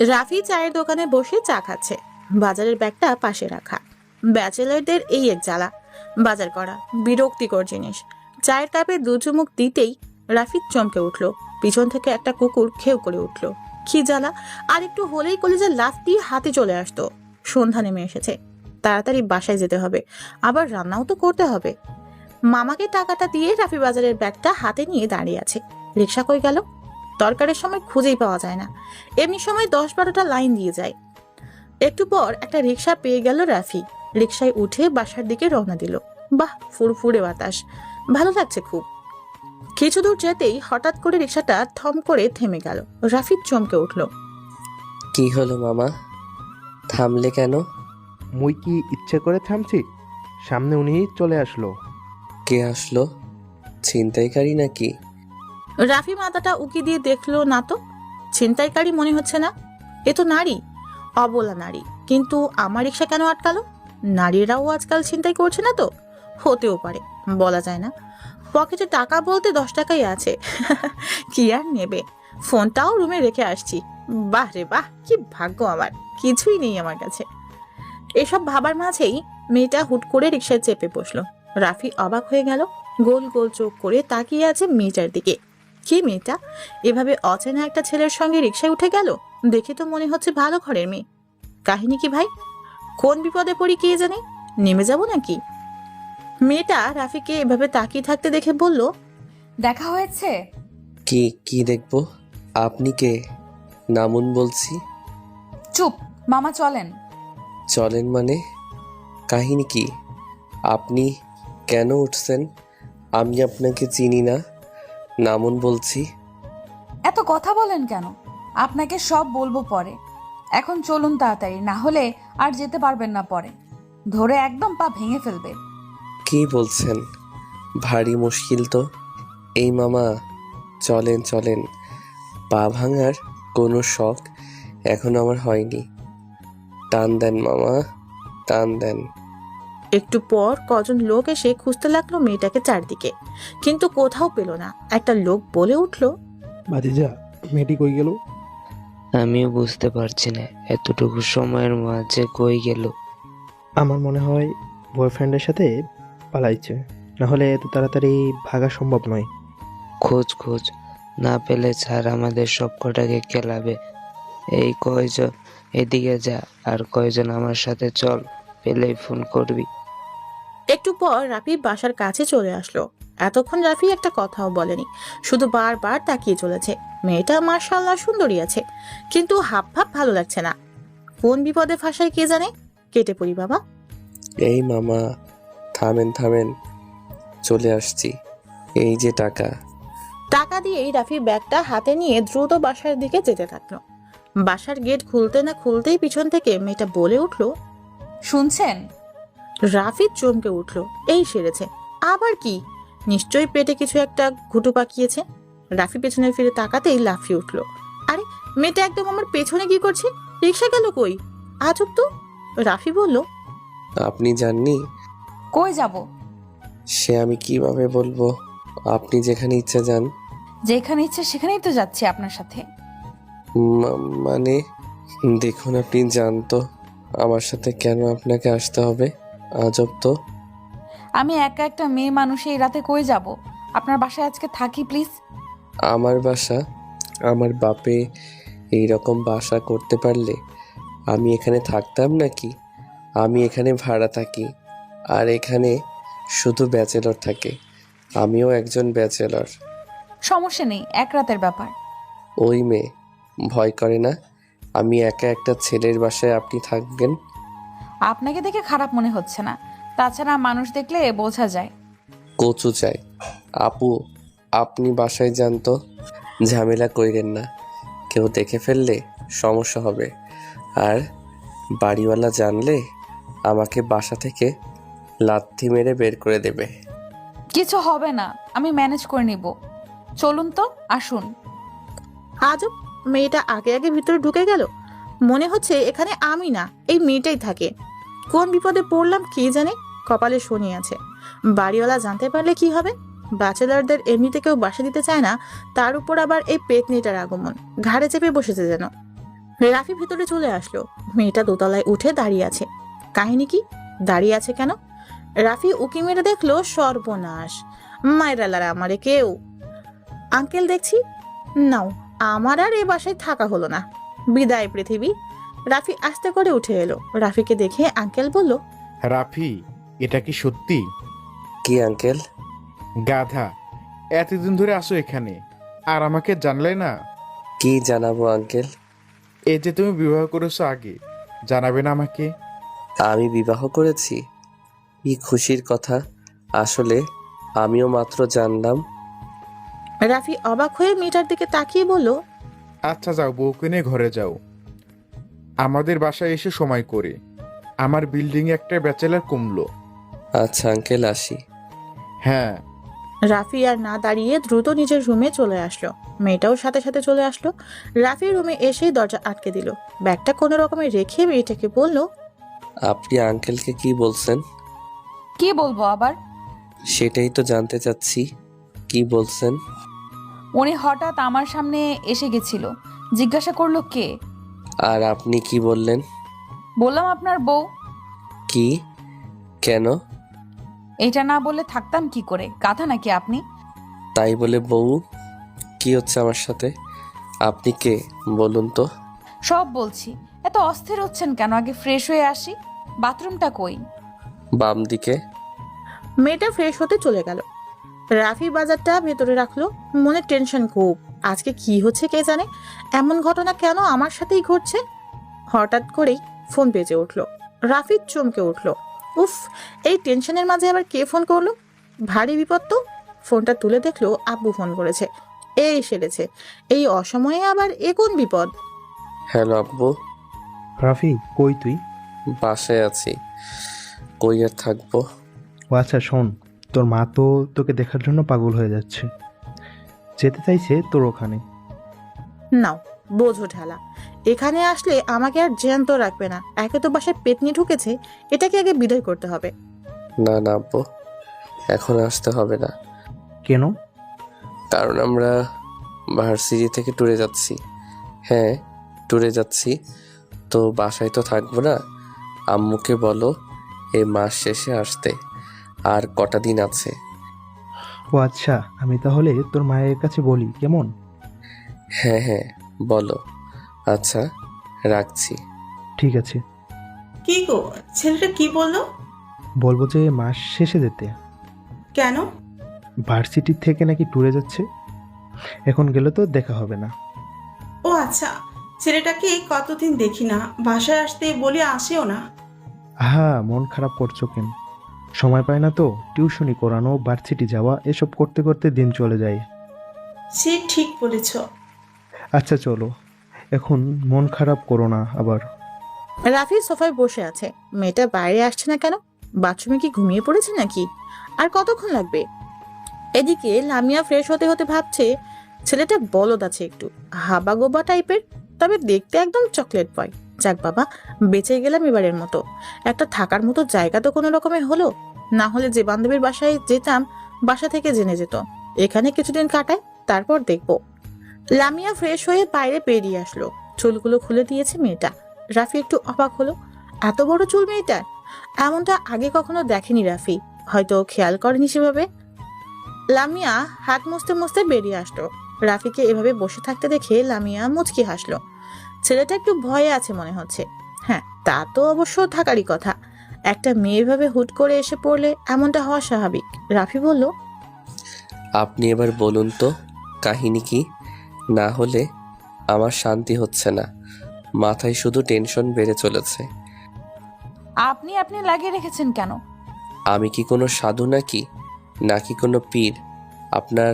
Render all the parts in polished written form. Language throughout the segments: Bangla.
রাফি চায়ের দোকানে বসে চা খাচ্ছে। বাজারের ব্যাগটা পাশে রাখা। ব্যাচেলারদের এই এক জ্বালা, বাজার করা বিরক্তিকর জিনিস। চায়ের কাপে দু চুমুক দিতেই রাফি চমকে উঠল। পিছন থেকে একটা কুকুর খেউ করে উঠল। কি জ্বালা! আর একটু হলেই কলিজা লাফ দিয়ে হাতে চলে আসতো। সন্ধ্যা নেমে এসেছে, তাড়াতাড়ি বাসায় যেতে হবে, আবার রান্নাও তো করতে হবে। মামাকে টাকাটা দিয়ে রাফি বাজারের ব্যাগটা হাতে নিয়ে দাঁড়িয়ে আছে। রিক্সা কই গেল? দরকারের সময় খুঁজেই পাওয়া যায় না, এমনি সময় 10-12টা লাইন দিয়ে যায়। একটু পর একটা রিক্সা পেয়ে গেল রাফি। রিক্সায় উঠে বাসার দিকে রওনা দিল। বাহ, ফুরফুরে বাতাস, ভালো লাগছে খুব। কিছু দূর যেতেই হঠাৎ করে রিক্সাটা থম করে থেমে গেল। রাফি চমকে উঠল। কি হলো মামা, থামলে কেন? মুই কি ইচ্ছে করে থামছি? সামনে উনি চলে আসলো। কে আসলো? ছিনতাইকারী নাকি? রাফি মাথাটা উকি দিয়ে দেখলো না তো, ছিনতাইকারী মনে হচ্ছে না। এ তো নারী, অবলা নারী। কিন্তু আমার রিক্সা কেন আটকালো? নারীরাও আজকাল ছিনতাই করছে না তো? হতেও পারে, বলা যায় না। পকেটে টাকা বলতে 10 টাকাই আছে। কি আর নেবে? ফোনটাও রুমে রেখে আসছি। বাহ রে বাহ, কি ভাগ্য আমার, কিছুই নেই আমার কাছে। এসব ভাবার মাঝেই মেয়েটা হুট করে রিক্সায় চেপে বসলো। রাফি অবাক হয়ে গেল। গোল গোল চোখ করে তাকিয়ে আছে মেয়েটার দিকে। কি মেয়েটা এভাবে অচেনা একটা ছেলের সঙ্গে রিক্সায় উঠে গেল? দেখে তো মনে হচ্ছে ভালো ঘরের মেয়ে। কাহিনী কি ভাই? কোন বিপদে পড়ি কে জানে, নেমে যাব নাকি? মেয়েটা রাফিকে এভাবে তাকিয়ে থাকতে দেখে বলল, দেখা হয়েছে? কি কি দেখবো? আপনি কে? নামুন বলছি। চুপ, মামা চলেন। চলেন মানে? কাহিনী কি? আপনি কেন উঠছেন? আমি আপনাকে চিনি না। নামুন বলছি। এত কথা বলেন কেন? আপনাকে সব বলবো পরে। এখন চলুন তাড়াতাড়ি, না হলে আর যেতে পারবেন না পরে। ধরে একদম পা ভেঙে ফেলবে। কি বলছেন? ভারী মুশকিল তো। এই মামা, চলেন চলেন। পা ভাঙার কোনো শখ এখন আমার হয়নি। টান দেন মামা, টান দেন। একটু পর কজন লোক এসে খুঁজতে লাগলো মেয়েটাকে চারদিকে, কিন্তু কোথাও পেল না। একটা লোক বলে উঠল, ভাতিজা, মেয়েটি কই গেল? আমিও বুঝতে পারছি না এতটুকু সময়ের মাঝে কই গেল। আমার মনে হয় বয়ফ্রেন্ডের সাথে পালাইছে, না হলে এত তাড়াতাড়ি ভাগা সম্ভব নয়। খোঁজ খোঁজ, না পেলে স্যার আমাদের সব কটাকে খেলাবে। এই কয়জন এদিকে যা, আর কয়জন আমার সাথে চল, পেলেই ফোন করবি। একটু পর রাফি বাসার কাছে চলে আসলো। এতক্ষণ রাফি একটা কথাও বলেনি, শুধু বারবার তাকিয়ে চলেছে। মেয়েটা মাশাআল্লাহ সুন্দরী আছে, কিন্তু হাব ভাব ভালো লাগছে না। কোন বিপদে ফাঁসায় কে জানে। কেটে পড়ি বাবা। এই মামা, থামেন থামেন, চলে আসছি। এই যে টাকা। টাকা দিয়েই রাফি ব্যাগটা হাতে নিয়ে দ্রুত বাসার দিকে যেতে থাকলো। বাসার গেট খুলতে না খুলতেই পিছন থেকে মেয়েটা বলে উঠলো। শুনছেন? রাফি চমকে উঠলো। এই সেরেছে আবার কি? নিশ্চয়ই পেটে কিছু একটা ঘুটু পাকিয়েছে। রাফি পেছনে ফিরে তাকাতেই লাফিয়ে উঠলো। আরে, মেয়েটা একদম আমার পেছনে কি করছে? রিক্সা গেল কই? আজব তো। রাফি বলল, আপনি জাননি? কই যাব? সে আমি কিভাবে বলবো? আপনি যেখানে ইচ্ছা যান। যেখানে ইচ্ছে সেখানেই তো যাচ্ছি আপনার সাথে। মানে, দেখুন আপনি জানতো আমার সাথে কেন আপনাকে আসতে হবে? আজব তো। আমি একা একটা মেয়ে মানুষ, এই রাতে কই যাব? আপনার বাসায় আজকে থাকি প্লিজ। আমার বাসা? আমার বাপে এইরকম বাসা করতে পারলে আমি এখানে থাকতাম নাকি? আমি এখানে ভাড়া থাকি, আর এখানে শুধু ব্যাচেলর থাকে। আমিও একজন ব্যাচেলর। সমস্যা নেই, এক রাতের ব্যাপার। ওই মেয়ে ভয় করে না আমি একা একটা ছেলের বাসায় আপনি থাকবেন? আপনাকে দেখে খারাপ মনে হচ্ছে না, তাছাড়া মানুষ দেখলে বোঝা যায়। কচু চাই। আপু, আপনি বাসায় যান তো, ঝামেলা কইরেন না। কেউ দেখে ফেললে সমস্যা হবে, আর বাড়িওয়ালা জানলে আমাকে বাসা থেকে লাথি মেরে বের করে দেবে। কিছু হবে না, আমি ম্যানেজ করে নিব। চলুন তো, আসুন। আজব, মেয়েটা আগে আগে ভিতরে ঢুকে গেল। মনে হচ্ছে এখানে আমি না, এই মেয়েটাই থাকে। কোন বিপদে পড়লাম কে জানে। কপালে শনি আছে। বাড়িওয়ালা জানতে পারলে কি হবে? ব্যাচেলারদের এমনিতে কেউ বাসা দিতে চায় না, তার উপর আবার এই পেতনিটার আগমন। ঘাড়ে চেপে বসেছে যেন। রাফি ভেতরে চলে আসলো। মেয়েটা দোতলায় উঠে দাঁড়িয়ে আছে। কাহিনী কি? দাঁড়িয়ে আছে কেন? রাফি উকি মেরে দেখলো সর্বনাশ। মায়েরালার আমারে কেউ। আঙ্কেল দেখছি। নাও, আমার আর এ বাসায় থাকা হলো না। বিদায় পৃথিবী। রাফি আস্তে করে উঠে এলো। রাফিকে দেখে আঙ্কেল বলল, রাফি, এটা কি সত্যি? কি আঙ্কেল? গাধা, এতদিন ধরে আসো এখানে আর আমাকে জানলে না? কি জানাবো আঙ্কেল? এই যে তুমি বিবাহ করেছো, আগে জানাবে না আমাকে? আমি বিবাহ করেছি? কি খুশির কথা। আসলে আমিও মাত্র জানলাম। রাফি অবাক হয়ে মেয়েটার দিকে তাকিয়ে বলল, আচ্ছা যাও, বউকে নিয়ে ঘরে যাও। আমাদের বাসায় এসে সময় করে। আমার বিল্ডিং এ একটা ব্যাচেলার কমলো। আচ্ছা আঙ্কেল, আসি। হ্যাঁ। রাফি আর না দাঁড়িয়ে দ্রুত নিজের রুমে চলে আসলো। মেয়েটাও সাথে সাথে চলে আসলো। রাফি রুমে এসেই দরজা আটকে দিল। ব্যাগটা কোনো রকমে রেখে মেয়েটাকে বলল, আপনি আঙ্কেলকে কি বলছেন? কি বলবো আবার? সেটাই তো জানতে চাচ্ছি, কি বলছেন? উনি হঠাৎ আমার সামনে এসে গেছিল, জিজ্ঞাসা করলো কে। আর আপনি কি বললেন? বললাম আপনার বউ। কি? কেন? এটা না বলে থাকতাম কি করে? গাধা নাকি আপনি? তাই বলে বউ? কি হচ্ছে আমার সাথে? আপনি কে বলুন তো? সব বলছি। এত অস্থির হচ্ছেন কেন? আগে ফ্রেশ হয়ে আসি। বাথরুমটা কই? বাম দিকে। মেয়েটা ফ্রেশ হতে চলে গেল। রাফি বাজারটা ভেতরে রাখলো। মনে টেনশন খুব। আজকে কি হচ্ছে কে জানে। এমন ঘটনা কেন আমার সাথেই ঘটছে? হঠাৎ করেই ফোন বেজে উঠলো। রাফি চমকে উঠলো। উফ, এই টেনশনের মাঝে আবার কে ফোন করলো? ভারী বিপদ তো। ফোনটা তুলে দেখলো আব্বু ফোন করেছে। এই সেরেছে, এই অসময়ে আবার এ কোন বিপদ? হ্যালো আব্বু। রাফি, কই তুই? বাসায় আছি। কই আর থাকবো? ও আচ্ছা, শোন, তোর মা তো তোকে দেখার জন্য পাগল হয়ে যাচ্ছে। যেতে চাইছে তোর ওখানে। নাও, বোঝো ঠেলা। এখানে আসলে আমাকে আর জ্যান্ত রাখবে না। একে তো বাসায় পেতনি ঢুকেছে, এটাকে আগে বিদায় করতে হবে। না না আব্বু, এখন আসতে হবে না। কেন? কারণ আমরা ভার্সিটি থেকে ট্যুরে যাচ্ছি। হ্যাঁ, ট্যুরে যাচ্ছি তো বাসায় তো থাকবো না। আম্মুকে বলো এই মাস শেষে আসতে। আর কটা দিন আছে। ও আচ্ছা, আমি তাহলে তোর মায়ের কাছে বলি, কেমন? হ্যাঁ হ্যাঁ, বলো। আচ্ছা, রাখছি। ঠিক আছে। কি গো, ছেলেটা কি বললো? বলবো যে মাস শেষে যেতে। কেন? ভার্সিটি থেকে নাকি ট্যুরে যাচ্ছে। এখন গেলে তো দেখা হবে না। ও আচ্ছা, ছেলেটাকে কতদিন দেখি না, বাসায় আসতে বলে আসেও না। হ্যাঁ, মন খারাপ করছো কেন? সময় পায় না তো। টিউশনি করানো, ভার্সিটি যাওয়া, এসব করতে করতে দিন চলে যায়। সে ঠিক বলেছ। আচ্ছা চলো, এখন মন খারাপ করো না আবার। রাফি সোফায় বসে আছে। মেয়েটা বাইরে আসছে না কেন? বাথরুমে কি ঘুমিয়ে পড়েছে নাকি? আর কতক্ষণ লাগবে? এদিকে লামিয়া ফ্রেশ হতে হতে ভাবছে, ছেলেটা বলদ আছে একটু, হাবা গোবা টাইপের, তবে দেখতে একদম চকলেট বয়। যাক বাবা, বেঁচে গেলাম এবারের মতো। একটা থাকার মতো জায়গা তো কোনো রকমে হলো। না হলে যে বান্ধবীর বাসায় যেতাম, বাসা থেকে জেনে যেত। এখানে কিছুদিন কাটায়, তারপর দেখবো। লামিয়া ফ্রেশ হয়ে বাইরে বেরিয়ে আসলো। চুলগুলো খুলে দিয়েছে মেয়েটা। রাফি একটু অবাক হলো। এত বড় চুল মেয়েটার! এমনটা আগে কখনো দেখেনি রাফি, হয়তো খেয়াল করেনি সেভাবে। লামিয়া হাত মুছতে মুছতে বেরিয়ে আসলো। রাফিকে এভাবে বসে থাকতে দেখে লামিয়া মুচকি হাসলো। ছেলেটা একটু ভয়ে আছে মনে হচ্ছে। হ্যাঁ, তা তো অবশ্য থাকারই কথা। একটা মেয়ে এভাবে হুট করে এসে পড়লে এমনটা হওয়া স্বাভাবিক। রাফি বলল, আপনি এবার বলুন তো কাহিনী কি? না হলে আমার শান্তি হচ্ছে না। মাথায় শুধু টেনশন বেড়ে চলেছে। আপনি আপনি লাগিয়ে রেখেছেন কেন? আমি কি কোনো সাধু নাকি কোনো পীর? আপনার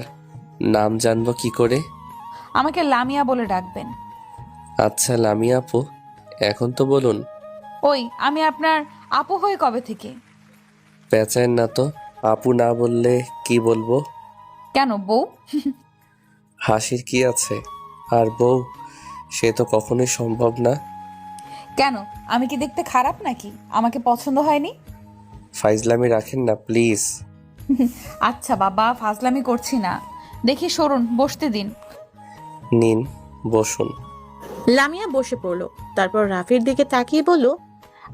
নাম জানবো কি করে? আমাকে লামিয়া বলে ডাকবেন। আচ্ছা লামিয়া আপু, এখন তো বলুন। ওই, আমি আপনার আপু হয়ে কবে থেকে? পেঁচায়েন না তো। আপু না বললে কি বলবো? কেন বউ? হাসির কি আছে? আর বউ, সে তো কখনোই সম্ভব না। কেন, আমি কি দেখতে খারাপ নাকি? আমাকে পছন্দ হয়নি? ফাইজলামি রাখেন না প্লিজ। আচ্ছা বাবা, ফাজলামি করছি না। দেখি সরুন, বসতে দিন। নিন বসুন। লামিয়া বসে পড়ল, তারপর রাফির দিকে তাকিয়ে বলল,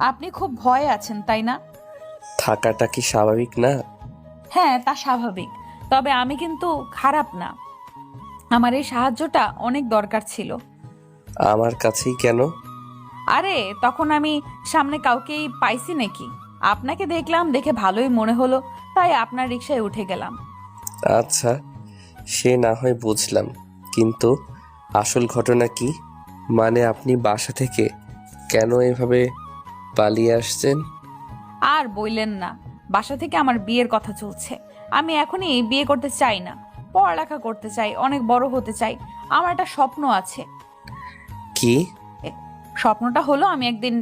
আপনি খুব ভয়ে আছেন তাই না? থাকাটা কি স্বাভাবিক না? হ্যাঁ, তা স্বাভাবিক। তবে আমি কিন্তু খারাপ না। আমার এই সাহায্যটা অনেক দরকার ছিল। আমার কাছেই কেন? আরে তখন আমি সামনে কাউকেই পাইছি নাকি? আপনাকে দেখলাম, দেখে ভালোই মনে হলো, তাই আপনার রিকশায় উঠে গেলাম। আচ্ছা, সে না হয় বুঝলাম, কিন্তু আসল ঘটনা কি? মানে আপনি বাসা থেকে কেন এভাবে পালিয়ে আসছেন? আর বইলেন না, বাসা থেকে আমার বিয়ের কথা চলছে। আমি এখনই বিয়ে করতে চাই না, পড়ালেখা করতে চাই, অনেক বড় হতে চাই। আমার একটা স্বপ্ন আছে। কি? স্বপ্নটা হলো আমি একদিন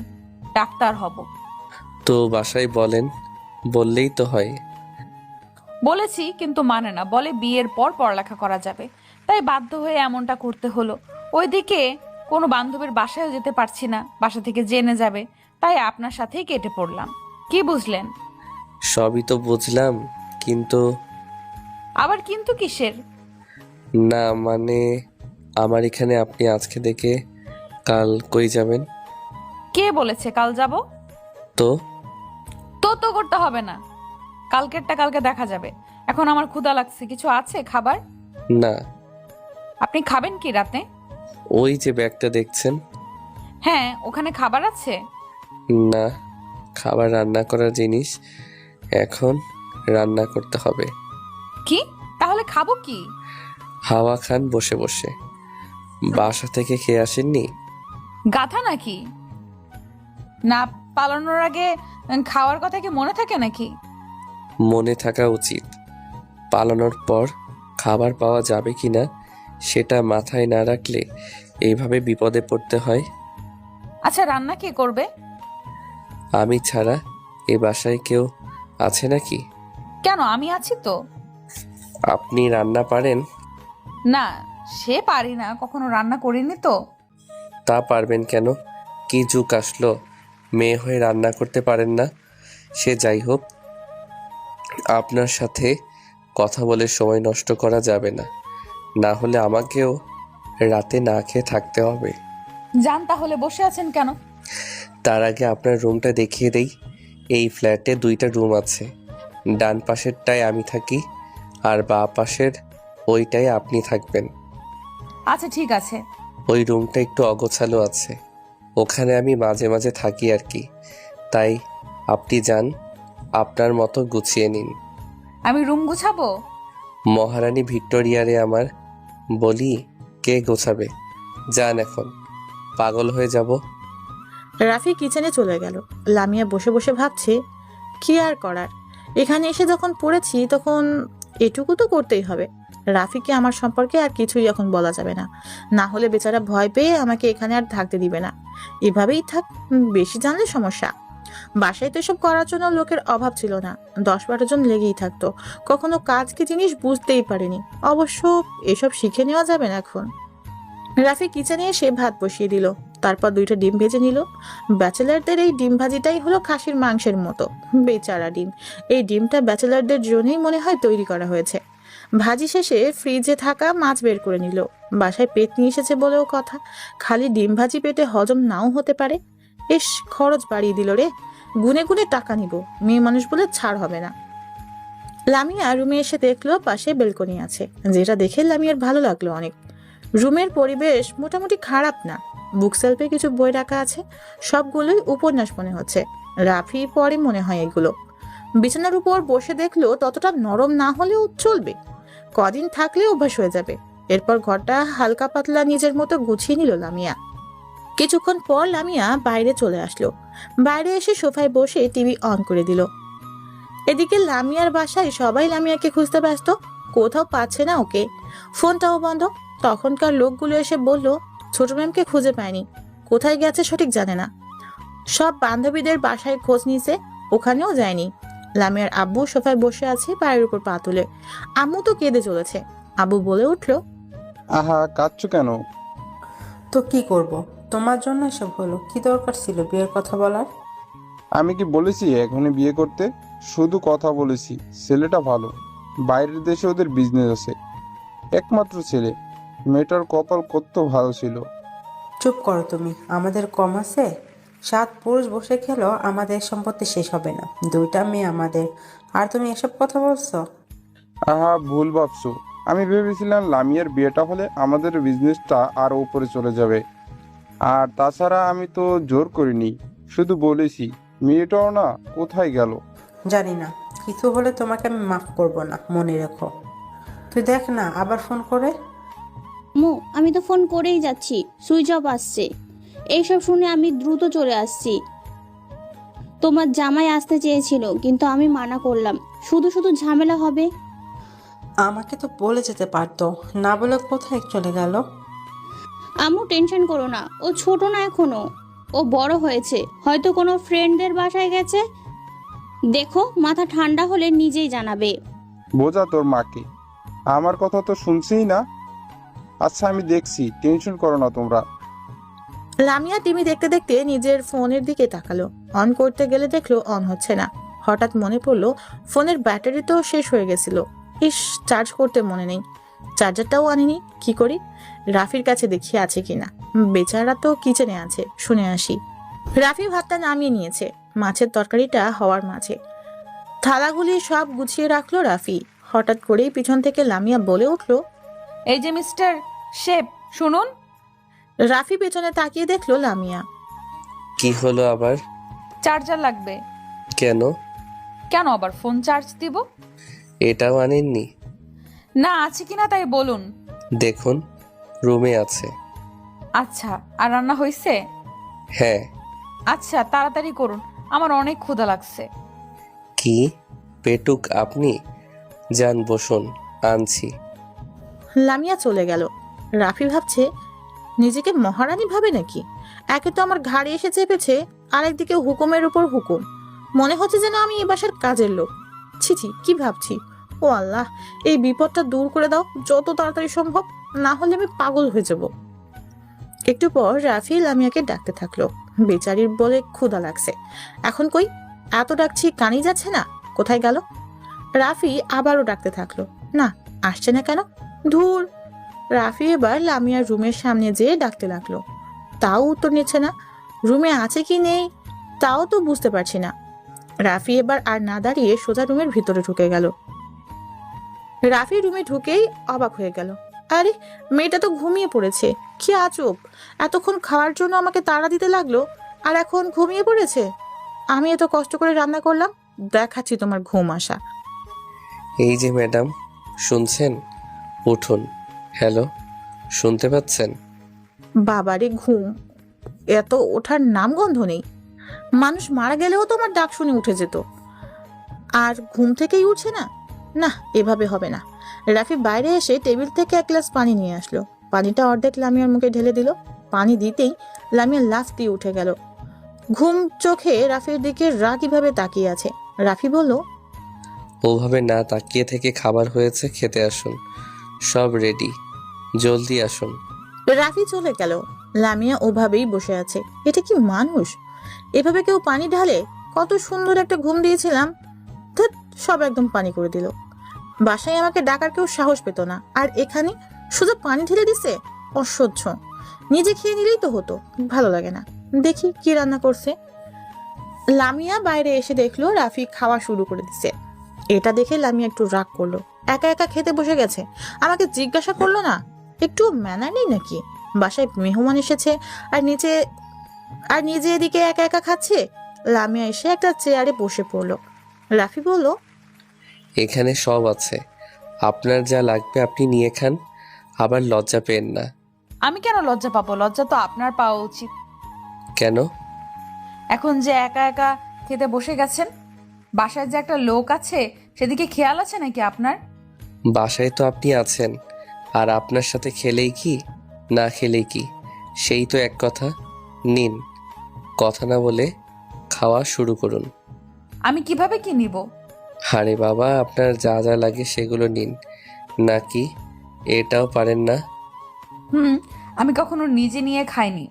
ডাক্তার হব। তো বাসায় বলেন, বললেই তো হয়। বলেছি, কিন্তু মানে না, বলে বিয়ের পর পড়ালেখা করা যাবে। তাই বাধ্য হয়ে এমনটা করতে হলো। ওইদিকে কোনো বান্ধবীর বাসায়ও যেতে পারছি না, বাসা থেকে জেনে যাবে। তাই আপনার সাথেই কেটে পড়লাম। কি বুঝলেন? সবই তো বুঝলাম, কিন্তু আবার কিন্তু কিসের? না মানে আমার এখানে আপনি আজকে থেকে কাল কই যাবেন? কে বলেছে কাল যাব? তো তো করতে হবে না, কালকেরটা কালকে দেখা যাবে। এখন আমার ক্ষুধা লাগছে, কিছু আছে খাবার? না, আপনি খাবেন কি রাতে? ওই যে ব্যাগটা দেখছেন। হ্যাঁ, ওখানে খাবার আছে। না, খাবার রান্না করার জিনিস, এখন রান্না করতে হবে। কি? তাহলে খাবো কি? হাওয়া খান বসে বসে। বাসা থেকে খেয়ে আসেননি? গাধা নাকি? না পালানোর আগে খাওয়ার কথা কি মনে থাকে নাকি? মনে থাকা উচিত। পালানোর পর খাবার পাওয়া যাবে কিনা সেটা মাথায় না রাখলে এইভাবে বিপদে পড়তে হয়। আচ্ছা, রান্না কে করবে? আমি ছাড়া এ বাসায় কেউ আছে নাকি? কেন, আমি আছি তো। আপনি রান্না পারেন? না, সে পারি না, কখনো রান্না করিনি তো। তা পারবেন কেন? কি যুগ আসলো, মেয়ে হয়ে রান্না করতে পারেন না? সে যাই হোক, আপনার সাথে কথা বলে সময় নষ্ট করা যাবে না, না হলে আমাকেও রাতে না খেয়ে থাকতে হবে। যান, তাহলে বসে আছেন কেন? তার আগে আপনার রুমটা দেখিয়ে দেই। এই ফ্ল্যাটে 2টা রুম আছে। ডান পাশেরটায় আমি থাকি, আর বাঁ পাশের ওইটায় আপনি থাকবেন। আচ্ছা ঠিক আছে। ওই রুমটা একটু অগোছালো আছে, ওখানে আমি মাঝে মাঝে থাকি আর কি। তাই আপনি যান, আপনার মতো গুছিয়ে নিন। আমি রুম গুছাবো? মহারানী ভিক্টোরিয়ারে আমার, বলি কে গোছাবে? যান এখন, পাগল হয়ে যাব। রাফি কিচেনে চলে গেল। লামিয়া বসে বসে ভাবছে, কি আর করার, এখানে এসে যখন পড়েছি তখন এটুকু তো করতেই হবে। রাফিকে আমার সম্পর্কে আর কিছুই এখন বলা যাবে না, না হলে বেচারা ভয় পেয়ে আমাকে এখানে আর থাকতে দিবে না। এভাবেই থাক, বেশি জানলে সমস্যা। বাসায় তো এসব করার জন্য লোকের অভাব ছিল না, 10-12 জন লেগেই থাকতো। কখনো কাজ কি জিনিস বুঝতেই পারেনি। অবশ্য এসব শিখে নেওয়া যাবে না এখন। রাফি কিচেনে এসে ভাত বসিয়ে দিল, তারপর 2টা ডিম ভেজে নিল। ব্যাচেলারদের এই ডিম ভাজিটাই হলো খাসির মাংসের মতো, বেচারা ডিম। এই ডিমটা ব্যাচেলারদের জন্যই মনে হয় তৈরি করা হয়েছে। ভাজি শেষে ফ্রিজে থাকা মাছ বের করে নিল। বাসায় পেট নিয়ে এসেছে বলেও কথা, খালি ডিম ভাজি পেটে হজম নাও হতে পারে। এস, খরচ বাড়িয়ে দিল রে। গুনে গুনে টাকা নিব, মেয়ে মানুষ বলে ছাড় হবে না। লামিয়া রুমে এসে দেখলো পাশে বেলকনি আছে, যেটা দেখে লামিয়ার ভালো লাগলো অনেক। রুমের পরিবেশ মোটামুটি খারাপ না। বুক সেলফে কিছু বই রাখা আছে, সবগুলোই উপন্যাস মনে হচ্ছে। রাফি পড়ে মনে হয় এগুলো। বিছানার উপর বসে দেখলো ততটা নরম না হলেও চলবে, কদিন থাকলে অভ্যাস হয়ে যাবে। এরপর ঘরটা হালকা পাতলা নিজের মতো গুছিয়ে নিল লামিয়া। কিছুক্ষণ পর লামিয়া বাইরে চলে আসলো। বাইরে এসে সোফায় বসে টিভি অন করে দিল। এদিকে লামিয়ার বাসায় সবাই লামিয়াকে খুঁজতে ব্যস্ত, কোথাও পাচ্ছে না ওকে। ফোনটাও বন্ধ। তখনকার লোকগুলো এসে বলল ছোট ম্যামকে খুঁজে পায়নি, কোথায় গেছে সঠিক জানে না। সব বান্ধবীদের বাসায় খোঁজ নিয়েছে, ওখানেও যায়নি। লামিয়ার আব্বু সোফায় বসে আছে পায়ের উপর পা তুলে। আম্মু তো কেঁদে চলেছে। আব্বু বলে উঠলো, আহা, কাঁদছো কেন? তো কি করব, তোমার জন্য এসব হলো। কি দরকার ছিল বিয়ের কথা বলার? আমি কি বলেছি এখনই বিয়ে করতে? শুধু কথা বলেছি। ছেলেটা ভালো, বাইরের দেশে ওদের বিজনেস আছে। একমাত্র ছেলে, মেয়েটার কপাল কত ভালো ছিল। চুপ করো তুমি, আমাদের কম আছে? 7 পুরুষ বসে খেলো, আমাদের সম্পত্তি শেষ হবে না। 2টা মেয়ে আমাদের, আর তুমি এসব কথা বলছো? আহা, ভুল ভাবছো। আমি ভেবেছিলাম লামিয়ার বিয়েটা হলে আমাদের বিজনেসটা আরও উপরে চলে যাবে। আর তাছাড়া আমি তো জোর করিনি, শুধু বলেছি। মেয়েটাও না কোথায় গেল। জানি না, কিছু হলে তোমাকে আমি মাফ করব না, মনে রেখো। তুই দেখ না আবার ফোন করে। আমি তো ফোন করেই যাচ্ছি, সুইচ অফ আসছে। এইসব শুনে আমি দ্রুত চলে আসছি। তোমার জামাই আসতে চেয়েছিল, কিন্তু আমি মানা করলাম। শুধু শুধু ঝামেলা হবে। আমাকে তো বলে যেতে পারতো, না বলে কোথায় চলে গেল? আম্মু টেনশন করো না, ও ছোট না এখনো, ও বড় হয়েছে, হয়তো কোনো ফ্রেন্ডদের বাসায় গেছে। দেখো, মাথা ঠান্ডা হলে নিজেই জানাবে। বোঝা তোর মাকে, আমার কথা তো শুনছেই না। আচ্ছা আমি দেখছি, টেনশন করো না তোমরা। লামিয়া টিভি দেখতে দেখতে নিজের ফোনের দিকে তাকালো। অন করতে গেলে দেখলো অন হচ্ছে না। হঠাৎ মনে পড়লো ফোনের ব্যাটারি তো শেষ হয়ে গেছিল। ইস, চার্জ করতে মনে নেই। চার্জারটাও আনিনি, কি করি? রাফির কাছে দেখি আছে কিনা। বেচারা তো কিচেনে আছে, শুনে আসি। রাফি ভাতটা নামিয়ে নিয়েছে, মাছের তরকারিটা হওয়ার মাঝে। থালাগুলি সব গুছিয়ে রাখলো রাফি। হঠাৎ করেই পিছন থেকে লামিয়া বলে উঠলো, এই যে মিস্টার শেফ, শুনুন। রাফি পেছনে তাকিয়ে দেখলো লামিয়া। কি হলো আবার? চার্জার লাগবে। কেন? কেন আবার ফোন চার্জ দিব? এটাও আনেননি? না, আছে কিনা তাই বলুন। দেখুন, রুমে আছে। আচ্ছা, আর রান্না হয়েছে? হ্যাঁ। আচ্ছা, তাড়াতাড়ি করুন, আমার অনেক ক্ষুধা লাগছে। কি পেটুক আপনি? যান বসুন, আনছি। লামিয়া চলে গেল। রাফি ভাবছে নিজেকে মহারানী ভাবে নাকি। একে তো আমার ঘাড়ে এসে চেপেছে, আরেকদিকে হুকুমের উপর হুকুম। মনে হচ্ছে যেন আমি এই বাসার কাজের লোক। ছিছি, কি ভাবছি! ও আল্লাহ, এই বিপদটা দূর করে দাও যত তাড়াতাড়ি সম্ভব, না হলে আমি পাগল হয়ে যাব। একটু পর রাফি লামিয়াকে ডাকতে থাকলো। বেচারির বলে ক্ষুধা লাগছে। এখন কই, এত ডাকছি কানই যাচ্ছে না, কোথায় গেল? রাফি আবারও ডাকতে থাকলো, না আসছে না কেন? ধুর। রাফি এবার লামিয়ার রুমের সামনে যেয়ে ডাকতে লাগলো, তাও উত্তর নিচ্ছে না। রুমে আছে কি নেই তাও তো বুঝতে পারছি না। রাফি এবার আর না দাঁড়িয়ে সোজা রুমের ভিতরে ঢুকে গেল। রাফি রুমে ঢুকেই অবাক হয়ে গেল, আরে মেয়েটা তো ঘুমিয়ে পড়েছে। কি আজব, এতক্ষণ খাওয়ার জন্য আমাকে তাড়া দিতে লাগলো, আর এখন ঘুমিয়ে পড়েছে। আমি এত কষ্ট করে রান্না করলাম, দেখাচ্ছি তোমার ঘুম আসা। এই যে ম্যাডাম, শুনছেন? উঠুন। হ্যালো, শুনতে পাচ্ছেন? বাবারে ঘুম, এত ওঠার নাম গন্ধ নেই। মানুষ মারা গেলেও তোমার ডাক শুনে উঠে যেত, আর ঘুম থেকেই উঠছে না। না, এভাবে হবে না। রাফি বাইরে এসে টেবিল থেকে 1 গ্লাস পানি নিয়ে আসলো। পানিটা অর্ধেক লামিয়ার মুখে ঢেলে দিল। পানি দিতেই লামিয়া লাফ দিয়ে উঠে গেল। ঘুম চোখে রাফির দিকে রাগীভাবে তাকিয়ে আছে। রাফি বলল, ওভাবে না তাকিয়ে থেকে খাবার হয়েছে, খেতে আসুন। সব রেডি, জলদি আসুন। রাফি চলে গেল। লামিয়া ওভাবেই বসে আছে। এটা কি মানুষ? এভাবে কেউ পানি ঢালে? কত সুন্দর একটা ঘুম দিয়েছিলাম, ধ্যাৎ, সব একদম পানি করে দিল। বাসায় আমাকে ডাকার কেউ সাহস পেত না, আর এখানে শুধু পানি ঢেলে দিছে। অসহ্য। নিজে খেয়ে নিলেই তো হতো, ভালো লাগে না। দেখি কি রান্না করছে। লামিয়া বাইরে এসে দেখলো রাফি খাওয়া শুরু করে দিছে। এটা দেখে লামিয়া একটু রাগ করলো। একা একা খেতে বসে গেছে, আমাকে জিজ্ঞাসা করলো না। একটু ম্যানার নেই নাকি? বাসায় মেহমান এসেছে, আর নিজে এদিকে একা একা খাচ্ছে। লামিয়া এসে একটা চেয়ারে বসে পড়লো। রাফি বলল, এখানে সব আছে, আপনার যা লাগবে আপনি নিয়ে খান, আবার লজ্জা পেন না। আমি কেন লজ্জা পাবো? লজ্জা তো আপনার পাওয়া উচিত। কেন? এখন যে একা একা খেতে বসে গেছেন, বাসায় যে একটা লোক আছে সেদিকে খেয়াল আছে নাকি আপনার? বাসায় তো আপনি আছেন, আর আপনার সাথে খেলেই কি না খেলেই কি, সেই তো এক কথা। নিন, কথা না বলে খাওয়া শুরু করুন। আমি কিভাবে কি নিব? আরে বাবা, আপনার যা যা লাগে সেগুলো নিন। নাকি এটাও পারেন না? আমি কখনো নিজে নিয়ে খাইনি,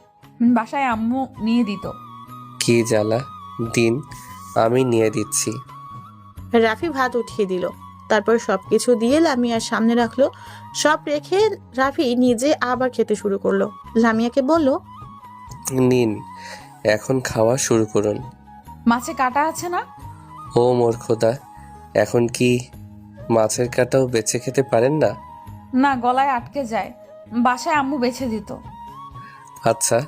বাসায় আম্মু নিয়ে দিত। কি জ্বালা, দিন, আমি নিয়ে দিচ্ছি। রাফি ভাত উঠিয়ে দিল। তারপর সবকিছু দিয়ে লামিয়ার সামনে রাখলো। সব রেখে রাফি নিজে আবার খেতে শুরু করলো। লামিয়াকে বলল, নিন, এখন খাওয়া শুরু করুন। মাছে কাটা আছে না? ও মোর খোদা, এখন কি মাছের কাঁটাও বেছে খেতে পারেন না? না, গলায় আটকে যায়। বাসায় আম্মু বেছে দিত। আচ্ছা,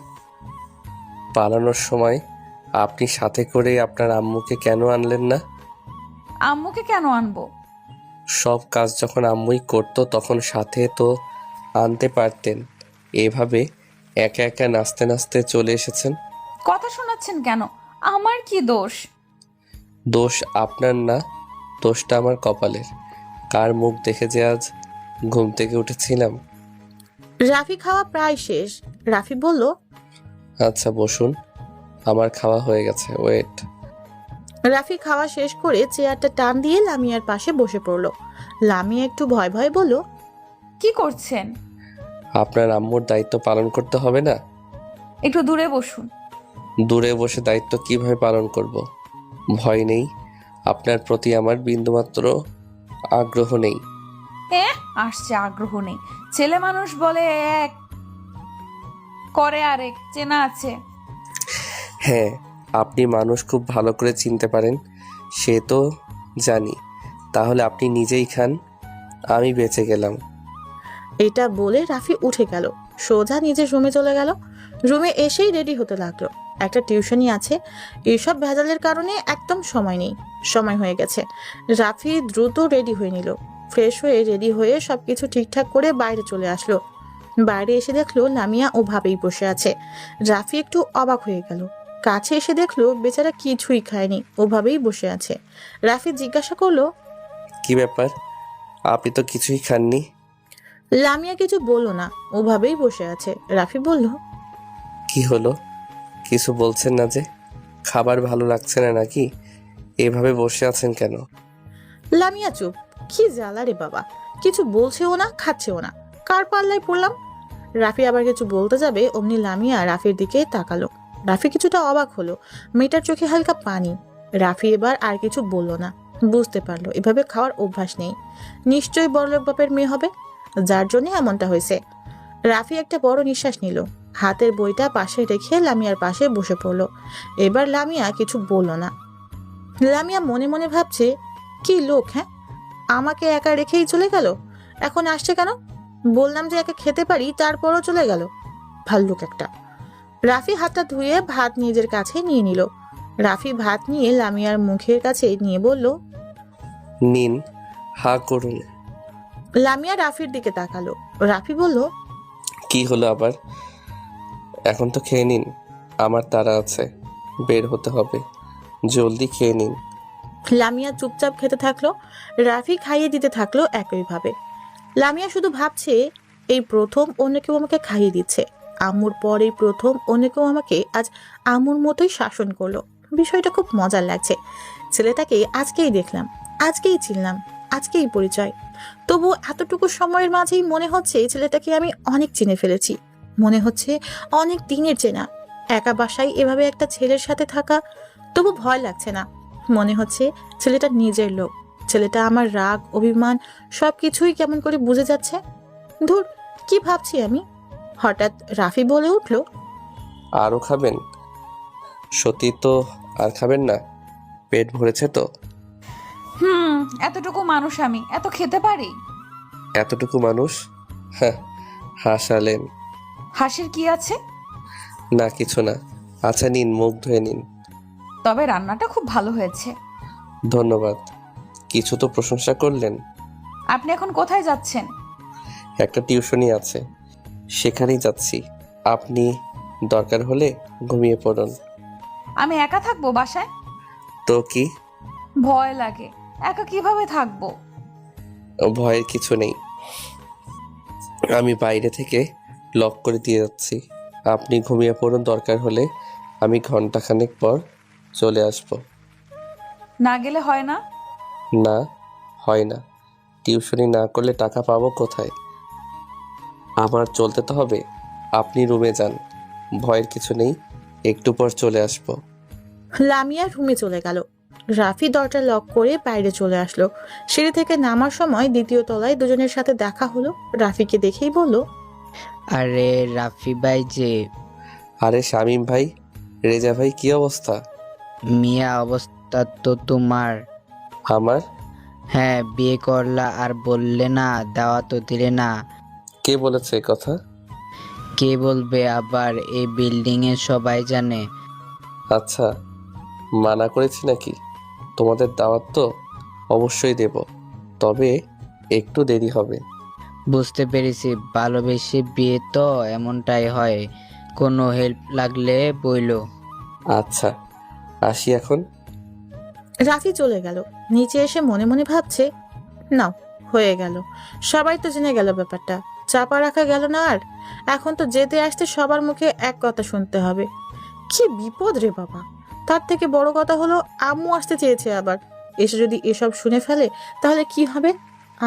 পালানোর সময় আপনি সাথে করে আপনার আম্মুকে কেন আনলেন না? আম্মুকে কেন আনবো? সব কাজ যখন আম্মুই করতো তখন সাথে তো আনতে পারতেন। এভাবে একা একা নাচতে নাচতে চলে এসেছেন। কথা শোনাচ্ছেন কেন? আমার কি দোষ? দোষ আপনার না, দোষটা আমার কপালের। কার মুখ দেখে যে আজ ঘুম থেকে উঠেছিলাম। রাফি খাওয়া প্রায় শেষ। রাফি বলল, আচ্ছা বসুন, আমার খাওয়া হয়ে গেছে, ওয়েট। রাফি খাওয়া শেষ করে চেয়ারটা টান দিয়ে লামিয়ার পাশে বসে পড়ল। লামিয়া একটু ভয় ভয় বলল, কি করছেন? আপনার আম্মুর দায়িত্ব পালন করতে হবে না? একটু দূরে বসুন। দূরে বসে দায়িত্ব কিভাবে পালন করব? ভয় নেই, আপনার প্রতি আমার বিন্দুমাত্র আগ্রহ নেই। আসছে আগ্রহ নেই। ছেলে মানুষ বলে এক, করে আরেক, চেনা আছে। হ্যাঁ, আপনি মানুষ খুব ভালো করে চিনতে পারেন, সে তো জানি। তাহলে আপনি নিজেই খান, আমি বেঁচে গেলাম। এটা বলে রাফি উঠে গেল, সোজা নিজের রুমে চলে গেল। রুমে এসেই রেডি হতে লাগলো। একটা টিউশনি আছে, এইসব ভেজালের কারণে একদম সময় নেই। সময় হয়ে গেছে। রাফি দ্রুত রেডি হয়ে নিল। ফ্রেশ হয়ে রেডি হয়ে সবকিছু ঠিকঠাক করে বাইরে চলে আসলো। বাইরে এসে দেখলো লামিয়া ওভাবেই বসে আছে। রাফি একটু অবাক হয়ে গেল। কাছে এসে দেখলো বেচারা কিছুই খায়নি, ওভাবেই বসে আছে। রাফি জিজ্ঞাসা করলো, কি ব্যাপার, আপনি তো কিছুই খাননি? লামিয়া কিছু বলল না, ওভাবেই বসে আছে। রাফি বলল, কি হলো, কিছু বলছেন না যে? খাবার ভালো লাগছে না নাকি? এভাবে বসে আছেন কেন? লামিয়া চুপ। কি জ্বালা রে বাবা, কিছু বলছেও না, খাচ্ছেও না। কার পাল্লায় পড়লাম? রাফি আবার কিছু বলতে যাবে, অমনি লামিয়া রাফির দিকে তাকালো। রাফি কিছুটা অবাক হলো, মেয়েটার চোখে হালকা পানি। রাফি এবার আর কিছু বলল না। বুঝতে পারলো এভাবে খাওয়ার অভ্যাস নেই। নিশ্চয়ই বড়লোক বাপের মেয়ে হবে, যার জন্য এমনটা হয়েছে। রাফি একটা বড় নিঃশ্বাস নিল, হাতের বইটা পাশে রেখে লামিয়ার পাশে বসে পড়লো। এবার লামিয়া কিছু বলল না। লামিয়া মনে মনে ভাবছে, কি লোক, হ্যাঁ, আমাকে একা রেখেই চলে গেল। এখন আসছে কেন? বললাম যে একা খেতে পারি, তারপরও চলে গেল। ভাল্লুক একটা। রাফি হাতটা ধুয়ে ভাত নিজের কাছে নিয়ে নিল। রাফি ভাত নিয়ে লামিয়ার মুখের কাছে নিয়ে বলল, নিন, হা করুন। লামিয়া রাফির দিকে তাকালো। রাফি বলল, কি হলো আবার? এখন তো খেয়ে নিন, আমার তাড়া আছে, বের হতে হবে, জলদি খেয়ে নিন। লামিয়া চুপচাপ খেতে থাকলো। রাফি খাইয়ে দিতে থাকলো একইভাবে। লামিয়া শুধু ভাবছে, এই প্রথম অন্য কেউ আমাকে খাইয়ে দিচ্ছে। আম্মুর পর এই প্রথম অন্য কেউ আমাকে আজ আম্মুর মতোই শাসন করলো। বিষয়টা খুব মজার লাগছে। ছেলেটাকে আজকেই দেখলাম, আজকেই চিনলাম, আজকেই পরিচয়। তবু এতটুকু সময়ের মাঝেই মনে হচ্ছে এই ছেলেটাকে আমি অনেক চিনে ফেলেছি। মনে হচ্ছে অনেক দিনের চেনা। একা বাসায় এভাবে একটা ছেলের সাথে থাকা, তবু ভয় লাগছে না। মনে হচ্ছে ছেলেটা নিজের লোক। ছেলেটা আমার রাগ, অভিমান সবকিছুই কেমন করে বুঝে যাচ্ছে। ধুর, কি ভাবছি আমি। হঠাৎ রাফি বলে উঠল, আরও খাবেন? সত্যি তো আর খাবেন না? পেট ভরেছে তো? এতটুকু মানুষ আমি এত খেতে পারি? এতটুকু মানুষ? হ্যাঁ, হাসালেন। হাসির কি আছে? না, কিছু না। আচ্ছা নিন, মুখ ধুয়ে নিন। তবে রান্নাটা খুব ভালো হয়েছে। ধন্যবাদ। কিছু তো প্রশংসা করলেন। আপনি এখন কোথায় যাচ্ছেন? একটা টিউশনি আছে, সেখানেই যাচ্ছি। আপনি দরকার হলে ঘুমিয়ে পড়ুন। আমি একা থাকবো বাসায়? তো কি? ভয় লাগে। একা কিভাবে থাকবো? ভয়ের কিছু নেই, আমি বাইরে থেকে লক করে দিয়ে যাচ্ছি। আপনি ঘুমিয়ে পড়ুন, দরকার হলে আমি ঘন্টাখানেক পর চলে আসব। না গেলে হয় না? না, হয় না। টিউশনি না করলে টাকা পাবো কোথায়? আমার চলতে তো হবে। আপনি রুমে যান, ভয়ের কিছু নেই, একটু পর চলে আসব। লামিয়া রুমে চলে গেল। রাফি দরজা লক করে বাইরে চলে আসলো। সিঁড়ি থেকে নামার সময় দ্বিতীয় তলায় দুজনের সাথে দেখা হলো। রাফিকে দেখেই বলল, আরে রাফি ভাই যে। আরে শামীম ভাই, রেজা ভাই, কি অবস্থা? মিয়া অবস্থা তো তোমার। আমার? হ্যাঁ, বিয়ে করলা আর বললে না, দাওয়া তো দিলে না। কে বলেছে এ কথা? কে বলবে আবার, এই বিল্ডিং এ সবাই জানে। আচ্ছা, মানা করেছি নাকি? তোমাদের দাওয়াত তো অবশ্যই দেব, তবে একটু দেরি হবে। বুঝতে পেরেছি, ভালোবেসে বিয়ে তো এমনটাই হয়। কোনো হেল্প লাগলে বইলো। আচ্ছা, আসি এখন। রাফি চলে গেল। নিচে এসে মনে মনে ভাবছে, নাও, হয়ে গেল। সবাই তো জেনে গেল ব্যাপারটা, চাপা রাখা গেল না আর। এখন তো যেতে আসতে সবার মুখে এক কথা শুনতে হবে। কি বিপদ রে বাবা! তার থেকে বড় কথা হলো, আম্মু আসতে চেয়েছে আবার। এসে যদি এসব শুনে ফেলে তাহলে কি হবে?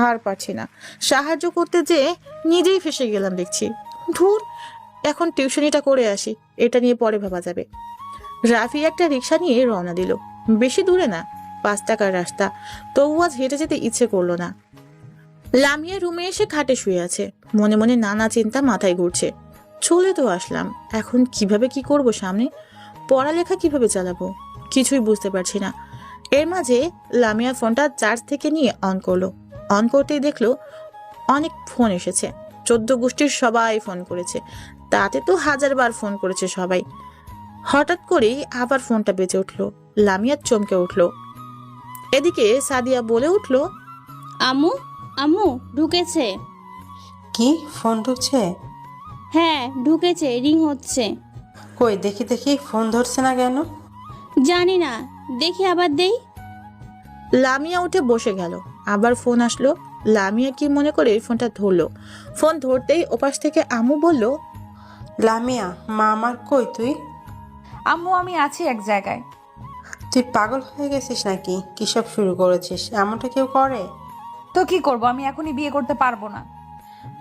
আর পারছি না, সাহায্য করতে যেয়ে নিজেই ফেসে গেলাম দেখছি। ধুর, এখন টিউশনিটা করে আসি, এটা নিয়ে পরে ভাবা যাবে। রাফি একটা রিক্সা নিয়ে রওনা দিল। বেশি দূরে না, 5 টাকার রাস্তা, তবু আজ হেঁটে যেতে ইচ্ছে করলো না। লামিয়া রুমে এসে খাটে শুয়ে আছে, মনে মনে নানা চিন্তা মাথায় ঘুরছে। চলে তো আসলাম, এখন কিভাবে কি করব সামনে? পড়ালেখা কিভাবে চালাবো কিছুই বুঝতে পারছি না। এর মাঝে লামিয়া ফোনটা চার্জ থেকে নিয়ে অন করলো। অন করতেই দেখলো অনেক ফোন এসেছে। 14 গোষ্ঠীর সবাই ফোন করেছে, তাতে তো 1000 বার ফোন করেছে সবাই। হঠাৎ করেই আবার ফোনটা বেজে উঠলো। লামিয়া চমকে উঠলো। এদিকে সাদিয়া বলে উঠলো, আম্মু, আম্মু ঢুকেছে। কি, ফোন ঢুকছে? হ্যাঁ ঢুকেছে, রিং হচ্ছে। কই দেখি দেখি, ফোন ধরছে না কেন? জানি না, দেখি আবার দেই। লামিয়া উঠে বসে গেল। আবার ফোন আসলো। লামিয়া কি মনে করে ফোনটা ধরলো। ফোন ধরতেই ওপাশ থেকে আম্মু বলল, লামিয়া, মা আমার কই তুই? আম্মু আমি আছি এক জায়গায়। তুই পাগল হয়ে গেছিস নাকি? কি সব শুরু করেছিস? এমনটা কেউ করে? তো কি করব, আমি এখনই বিয়ে করতে পারবো না।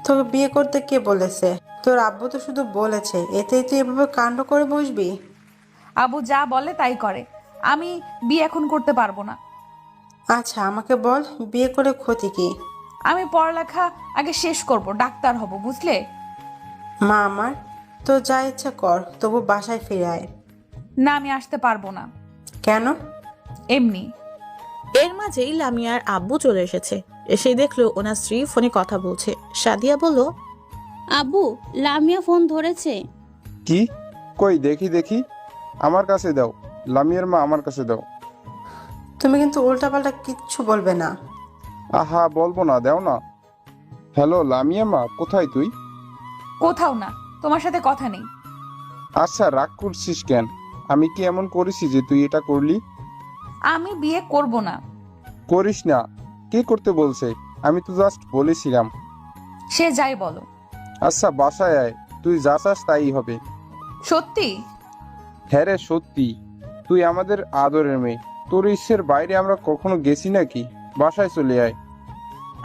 তোকে বিয়ে করতে কে বলেছে? তোর আব্বু তো শুধু বলেছে, এতেই তুই এভাবে কাণ্ড করে বসবি? আবু যা বলে তাই করে, আমি বিয়ে এখন করতে পারবো না। আচ্ছা আমাকে বল, বিয়ে করে ক্ষতি কি? আমি পড়ালেখা আগে শেষ করব, ডাক্তার হব, বুঝলে? মা আমার, তো যা ইচ্ছা কর, তবু বাসায় ফিরে আয়। না আমি আসতে পারবো না। কেন? এমনি। এর মাঝেই লামিয়ার আব্বু চলে এসেছে। এসেই দেখলো ওনার স্ত্রী ফোনে কথা বলছে। সাদিয়া বলল, আব্বু, লামিয়া ফোন ধরেছে। কি? কই দেখি দেখি, আমার কাছে দাও। লামিয়ার মা আমার কাছে দাও। তুমি কিন্তু উল্টাপাল্টা কিচ্ছু বলবে না। আহা, বলবো না, দাও না। হ্যালো লামিয়া মা, কোথায় তুই? কোথাও না, তোমার সাথে কথা নেই। আচ্ছা, রাগ করছিস কেন? আমি কি এমন করেছি যে তুই এটা করলি? আমি বিয়ে করব না। করিস না? কে করতে বলছে? আমি তো জাস্ট বলেছিলাম। সে যাই বলো। আচ্ছা বাসায় আয়, তুই যা চাস তাই হবে। সত্যি? হ্যাঁ রে সত্যি, তুই আমাদের আদরের মেয়ে। তোর ইচ্ছের বাইরে আমরা কখনো গেছি নাকি? বাসায় চলে আয়।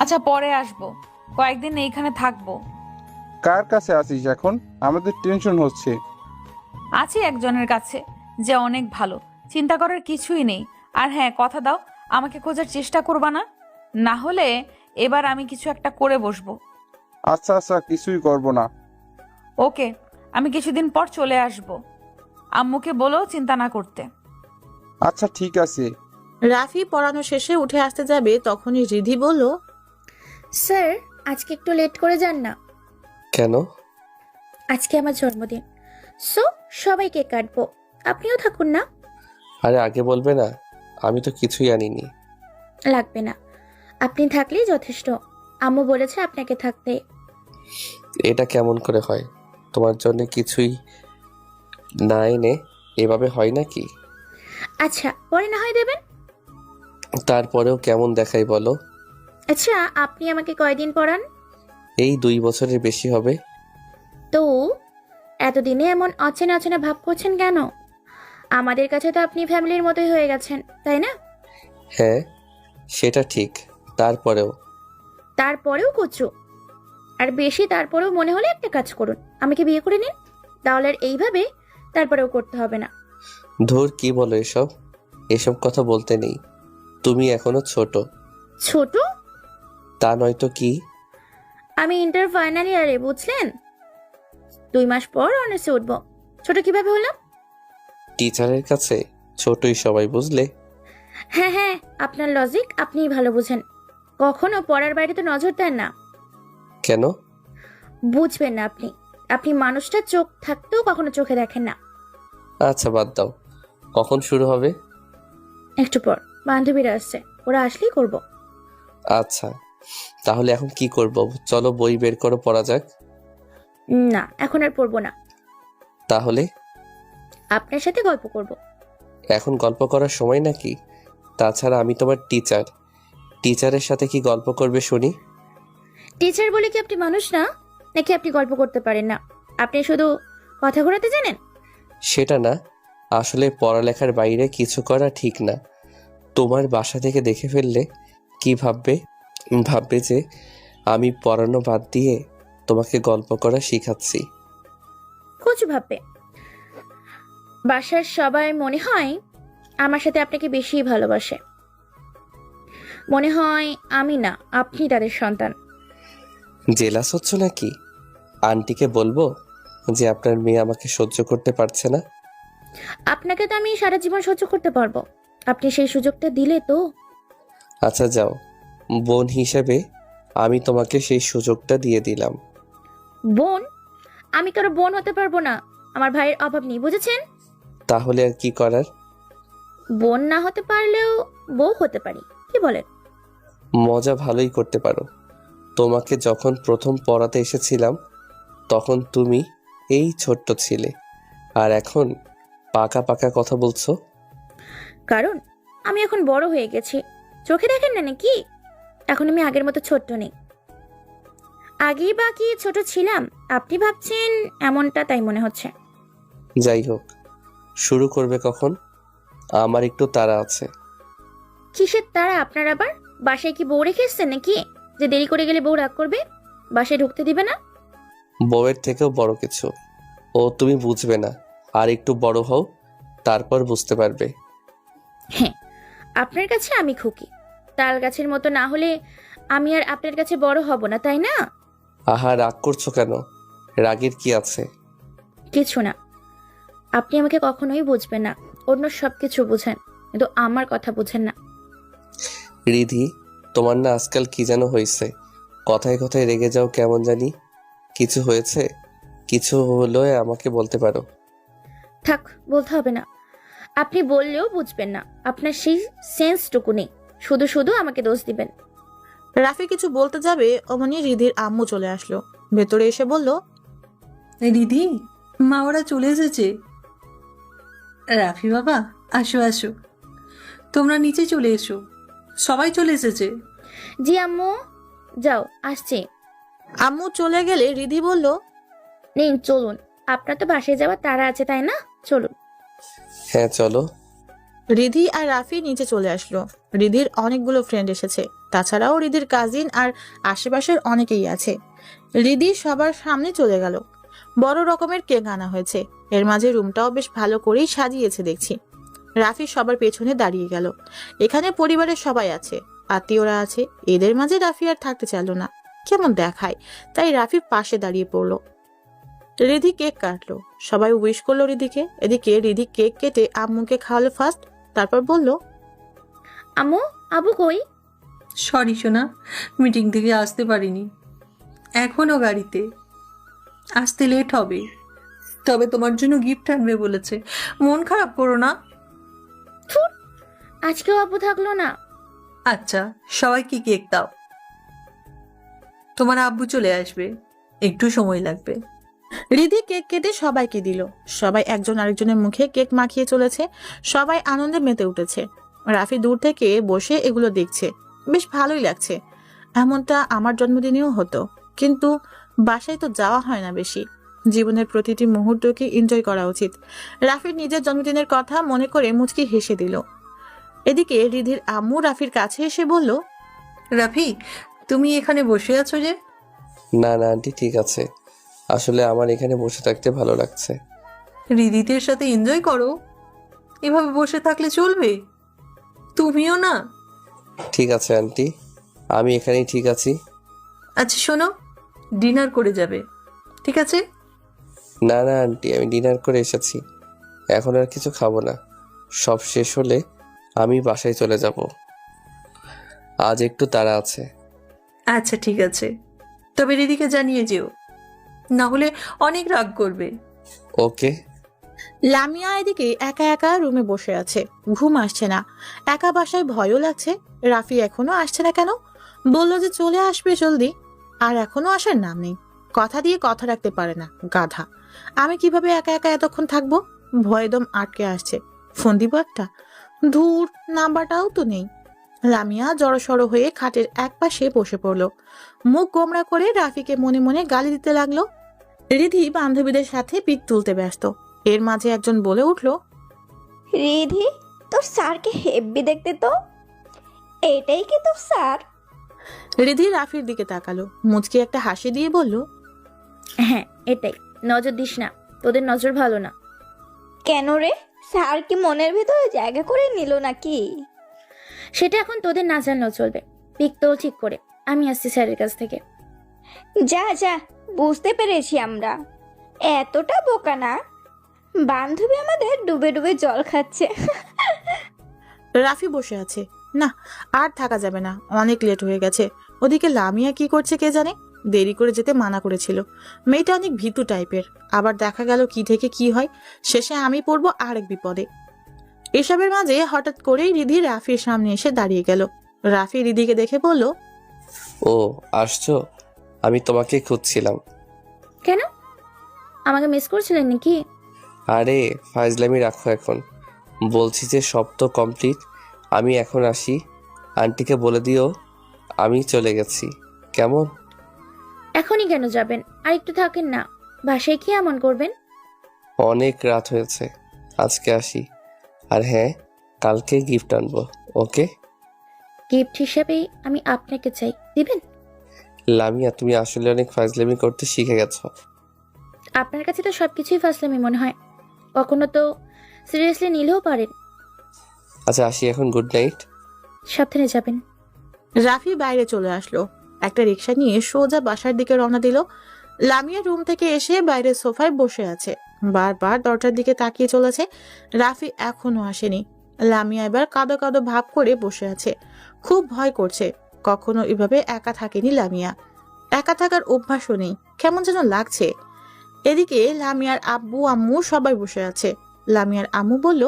আচ্ছা পরে আসবো, কয়েকদিন এইখানে থাকবো। কার কাছে আছিস এখন? আমাদের টেনশন হচ্ছে। আছি একজনের কাছে, যে অনেক ভালো, চিন্তা করার কিছুই নেই। আর হ্যাঁ, কথা দাও আমাকে খোঁজার চেষ্টা করবা না, না হলে এবার আমি কিছু একটা করে বসবো। আচ্ছা আচ্ছা, কিছুই করব না। ওকে, আমি কিছুদিন পর চলে আসব। আম্মুকে বলো চিন্তা না করতে। আচ্ছা ঠিক আছে। রাফি পড়ানো শেষে উঠে আসতে যাবে, তখনই রিধি বলল, স্যার, আজকে একটু লেট করে যান না। কেন? আজকে আমার জন্মদিন, সো সবাই কেক কাটবো, আপনিও থাকুন না। আরে আগে বলবে না, আমি তো কিছুই আনিনি। লাগবে না, আপনি থাকলেই যথেষ্ট। আম্মু বলেছে আপনাকে থাকতে। এটা কেমন করে হয়? তোমার জন্য কিছুই না এনে এভাবে হয় নাকি? আচ্ছা পরে না হয় দেবেন। তারপরেও কেমন দেখাই বলো? আচ্ছা আপনি আমাকে কয়দিন পড়ান? এই 2 বছরের বেশি হবে। তো এতদিনে এমন অচেনা অচেনা ভাব করছেন কেন? আমাদের কাছে তো আপনি ফ্যামিলির মতোই হয়ে গেছেন, তাই না? হ্যাঁ সেটা ঠিক, তারপরেও কচু আর বেশি, তারপরেও মনে হলে একটা কাজ করুন, আমাকে বিয়ে করে নিন, তাহলে আর এইভাবে তারপরেও করতে হবে না। ধুর, কি বলো এসব? এসব কথা বলতে নেই, তুমি এখনো ছোট। ছোট? তা নয়তো কি? আমি ইন্টার ফাইনাল ইয়ারে, বুঝলেন? 2 মাস পর অনার্সে উঠবো। ছোট কিভাবে হলাম? টিচারের কাছে ছোটই সবাই, বুঝলে? হ্যাঁ হ্যাঁ, আপনার লজিক আপনিই ভালো বুঝেন। কখনো পড়ার বাইরে তো নজর দেন না। কেন? বুঝবেন না আপনি। আপনি মানুষটা চোখ থাকতেও কখনো চোখে দেখেন না। আচ্ছা বাদ দাও, কখন শুরু হবে? একটু পর বান্ধবীরা আসছে, ওরা আসলেই করব। আচ্ছা, তাহলে এখন কি করব? চলো বই বের করো, পড়া যাক। না, এখন আর পড়বো না। তাহলে? আপনার সাথে গল্প করব। এখন গল্প করার সময় নাকি? তাছাড়া আমি তোমার টিচার, টিচারের সাথে কি গল্প করবে শুনি? টিচার বলে কি আপনি মানুষ না, নাকি আপনি গল্প করতে পারেন না? আপনি শুধু কথা ঘোরাতে জানেন? সেটা না, আসলে পড়ালেখার বাইরে কিছু করা ঠিক না। তোমার বাসা থেকে দেখে ফেললে কি ভাববে? ভাববে যে আমি পড়ানো বাদ দিয়ে তোমাকে গল্প করা শিখাচ্ছি। কিছু ভাববে। বাসার সবাই মনে হয় আমার সাথে আপনাকে বেশি ভালোবাসে। মনে হয় আমি না, আপনি তাদের সন্তান। জেলাস হচ্ছ নাকি? আন্টিকে বলবো যে আপনার মেয়ে আমাকে সহ্য করতে পারছে না? আপনাকে তো আমি সারা জীবন সহ্য করতে পারবো, আপনি সেই সুযোগটা দিলে তো। আচ্ছা যাও, বোন হিসেবে আমি তোমাকে সেই সুযোগটা দিয়ে দিলাম। বোন? আমি কারো বোন হতে পারবো না, আমার ভাইয়ের অভাব নেই, বুঝেছেন? তাহলে আর কি করার? বোন না হতে পারলেও বউ হতে পারি, কি বলেন? মজা ভালোই করতে পারো। তোমাকে যখন প্রথম পড়াতে এসেছিলাম তখন তুমি এই ছোট্ট ছিলে, আর এখন পাকা পাকা কথা বলছো। কারণ আমি এখন বড় হয়ে গেছি, চোখে দেখেন না নাকি? এখন আমি আগের মতো ছোট্ট নেই। আগেই বা কি ছোট ছিলাম আপনি ভাবছেন এমনটা, তাই মনে হচ্ছে। যাই হোক, শুরু করবে কখন? আমার একটু তাড়া আছে। কিসের তারা আপনার আবার? বাসায় কি বউ রেখে এসছেন নাকি, যে দেরি করে গেলে বউ রাগ করবে, বাসায় ঢুকতে দিবে না? বউয়ের থেকেও বড় কিছু। ও তুমি বুঝবে না, আর একটু বড় হও, তারপর বুঝতে পারবে। হ্যাঁ, আপনার কাছে আমি খুকি, তাল গাছের মতো না হলে আমি আর আপনার কাছে বড় হব না, তাই না? আহা, রাগ করছো কেন? রাগের কি আছে? কিছু না। আপনি আমাকে কখনোই বুঝবেন না, অন্য সবকিছু বুঝেন, কিন্তু আমার কথা বুঝেন না। রিধি, তোমার না আজকাল কি যেন হয়েছে, কথায় কথায় রেগে যাও কেমন জানি। কিছু হয়েছে? কিছু হলে আমাকে বলতে পারো। থাক, বলতে হবে না। আপনি বললেও বুঝবেন না, আপনার সেই সেন্সটুকু নেই, শুধু শুধু আমাকে দোষ দিবেন। রাফি কিছু বলতে যাবে অমনি রিধির আম্মু চলে আসলো। ভেতরে এসে বলল, দিদি, মা ওরা চলে এসেছে। রাফি বাবা, আসো আসো, তোমরা নিচে চলে এসো, সবাই চলে এসেছে। জি আম্মু, যাও আসছি। আম্মু চলে গেলে রিধি বলল, নিন চলুন, আপনার তো বাসায় যাওয়ার তাড়া আছে তাই না, চলুন। হ্যাঁ চলো। রিধি আর রাফি নিচে চলে আসলো। রিধির অনেকগুলো ফ্রেন্ড এসেছে, তাছাড়াও রিধির কাজিন আর আশেপাশের অনেকেই আছে। রিধি সবার সামনে চলে গেল। বড় রকমের কেক আনা হয়েছে, এর মাঝে রুমটাও বেশ ভালো করেই সাজিয়েছে দেখছি। রাফি সবার পেছনে দাঁড়িয়ে গেল। এখানে পরিবারের সবাই আছে, আত্মীয়রা আছে, এদের মাঝে রাফি আর থাকতে চাইলো না, কেমন দেখায়, তাই রাফি পাশে দাঁড়িয়ে পড়লো। রিধি কেক কাটলো, সবাই উইশ করলো রিধিকে। এদিকে রিধি কেক কেটে আম্মুকে খাওয়ালো ফার্স্ট, তারপর বলল, আম্মু, আবু কই? সরি সোনা, মিটিং থেকে আসতে পারিনি, এখনো গাড়িতে, আসতে লেট হবে। তবে তোমার জন্য গিফট আনবে বলেছে, মন খারাপ করো না। আজকেও আব্বু থাকলো না? আচ্ছা, সবাইকে কেক দাও, তোমার আব্বু চলে আসবে, একটু সময় লাগবে। রিধি কেক কেটে সবাইকে দিল। সবাই একজন আরেকজনের মুখে কেক মাখিয়ে চলেছে, সবাই আনন্দে মেতে উঠেছে। রাফি দূর থেকে বসে এগুলো দেখছে, বেশ ভালোই লাগছে। এমনটা আমার জন্মদিনেও হতো, কিন্তু বাসায় তো যাওয়া হয় না বেশি। জীবনের প্রতিটি মুহূর্তকে এনজয় করা উচিত। রাফির নিজের জন্মদিনের কথা মনে করে মুচকি হেসে দিল। এদিকে রিধির আম্মু রাফির কাছে এসে বলল, রাফি, তুমি এখানে বসে আছো যে? না না আন্টি, ঠিক আছে, আসলে আমার এখানে বসে থাকতে ভালো লাগছে। রিদিতের সাথে এনজয় করো, এভাবে বসে থাকলে চলবে? তুমিও না। ঠিক আছে আন্টি, আমি এখানেই ঠিক আছি। আচ্ছা শোনো, ডিনার করে যাবে, ঠিক আছে? না না আন্টি, আমি ডিনার করে এসেছি, এখন আর কিছু খাবো না। সব শেষ হলে আমি বাসায় চলে যাব। আজ একটু তাড়া আছে। আচ্ছা ঠিক আছে, তবে রিদিকে জানিয়ে যেও, না হলে অনেক রাগ করবে। ওকে। লামিয়া এদিকে একা একা রুমে বসে আছে, ঘুম আসছে না। একা বাসায় ভয়ও লাগছে। রাফি এখনো আসছে না কেন? বললো যে চলে আসবে জলদি, আর এখনো আসার নাম নেই। কথা দিয়ে কথা রাখতে পারে না, গাধা। আমি কিভাবে একা একা এতক্ষণ থাকবো? ভয় দম আটকে আসছে। ফোন দিব একটা, ধুর, নাম্বারটাও তো নেই। লামিয়া জড়সড় হয়ে খাটের এক পাশে বসে পড়লো, মুখ গোমড়া করে রাফিকে মনে মনে গালি দিতে লাগলো। রিধি বান্ধবীদের সাথে পিক তুলতে ব্যস্ত। এর মাঝে একজন বলে উঠলো, রিধি, তোর স্যারকে হেব্বি দেখতে তো। এটাই কি তোর স্যার? রিধি রাফির দিকে তাকালো, মুচকি একটা হাসি দিয়ে বলল, হ্যাঁ এটাই। নজর দিস না, তোদের নজর ভালো না। কেন রে, স্যার কি মনের ভিতরে জায়গা করে নিল নাকি? সেটা এখন তোদের না জানলেও চলবে। পিক তো ঠিক করে, আমি আসছি স্যারের কাছ থেকে। যা যা, বুঝতে পেরেছি আমরা, এতটা বোকা না। বান্ধবী আমাদের ডুবে ডুবে জল খাচ্ছে। রাফি বসে আছে। না, আর থাকা যাবে না, অনেক লেট হয়ে গেছে। ওদিকে লামিয়া কি করছে কে জানে, দেরি করে যেতে মানা করেছিল। মেয়েটা অনেক ভীতু টাইপের, আবার দেখা গেল কি থেকে কি হয়, শেষে আমি পড়বো আরেক বিপদে। এসবের মাঝে হঠাৎ করেই রিধি রাফির সামনে এসে দাঁড়িয়ে গেল। রাফি রিধিকে দেখে বলল, ও আসছো, আমি তোমাকে খুঁজছিলাম। কেন, আমাকে মিস করছিলেন নাকি? আরে ফাজলামি রাখো এখন, বলছি যে সব তো কমপ্লিট, আমি এখন আসি। আন্টিকে বলে দিও আমি চলে গেছি, কেমন? এখনই কেন যাবেন? আর একটু থাকেন না, বাসায় কি এমন করবেন? অনেক রাত হয়েছে, আজকে আসি। আর হ্যাঁ, কালকে গিফট আনবো, ওকে? গিফট হিসেবে আমি আপনাকে চাই, দিবেন? লামিয়া, তুমি আসলে অনেক ফাজলামি করতে শিখে গেছো। আপনার কাছে তো সবকিছুই ফাসলামি মনে হয়, কখনো তো সিরিয়াসলি নিলেও পারেন। আচ্ছা আসি এখন, গুড নাইট। সাবধানে যাবেন। রাফি বাইরে চলে আসলো, একটা রিক্সা নিয়ে সোজা বাসার দিকে রওনা দিল। লামিয়া রুম থেকে এসে বাইরের সোফায় বসে আছে, বারবার দরজার দিকে তাকিয়ে চলেছে। রাফি এখনো আসেনি। লামিয়া এবার কাঁদো কাঁদো ভাব করে বসে আছে, খুব ভয় করছে। কখনো এভাবে একা থাকেনি লামিয়া, একা থাকার অভ্যাসও নেই, কেমন যেন লাগছে। এদিকে লামিয়ার আব্বু আম্মু সবাই বসে আছে। লামিয়ার আম্মু বলল,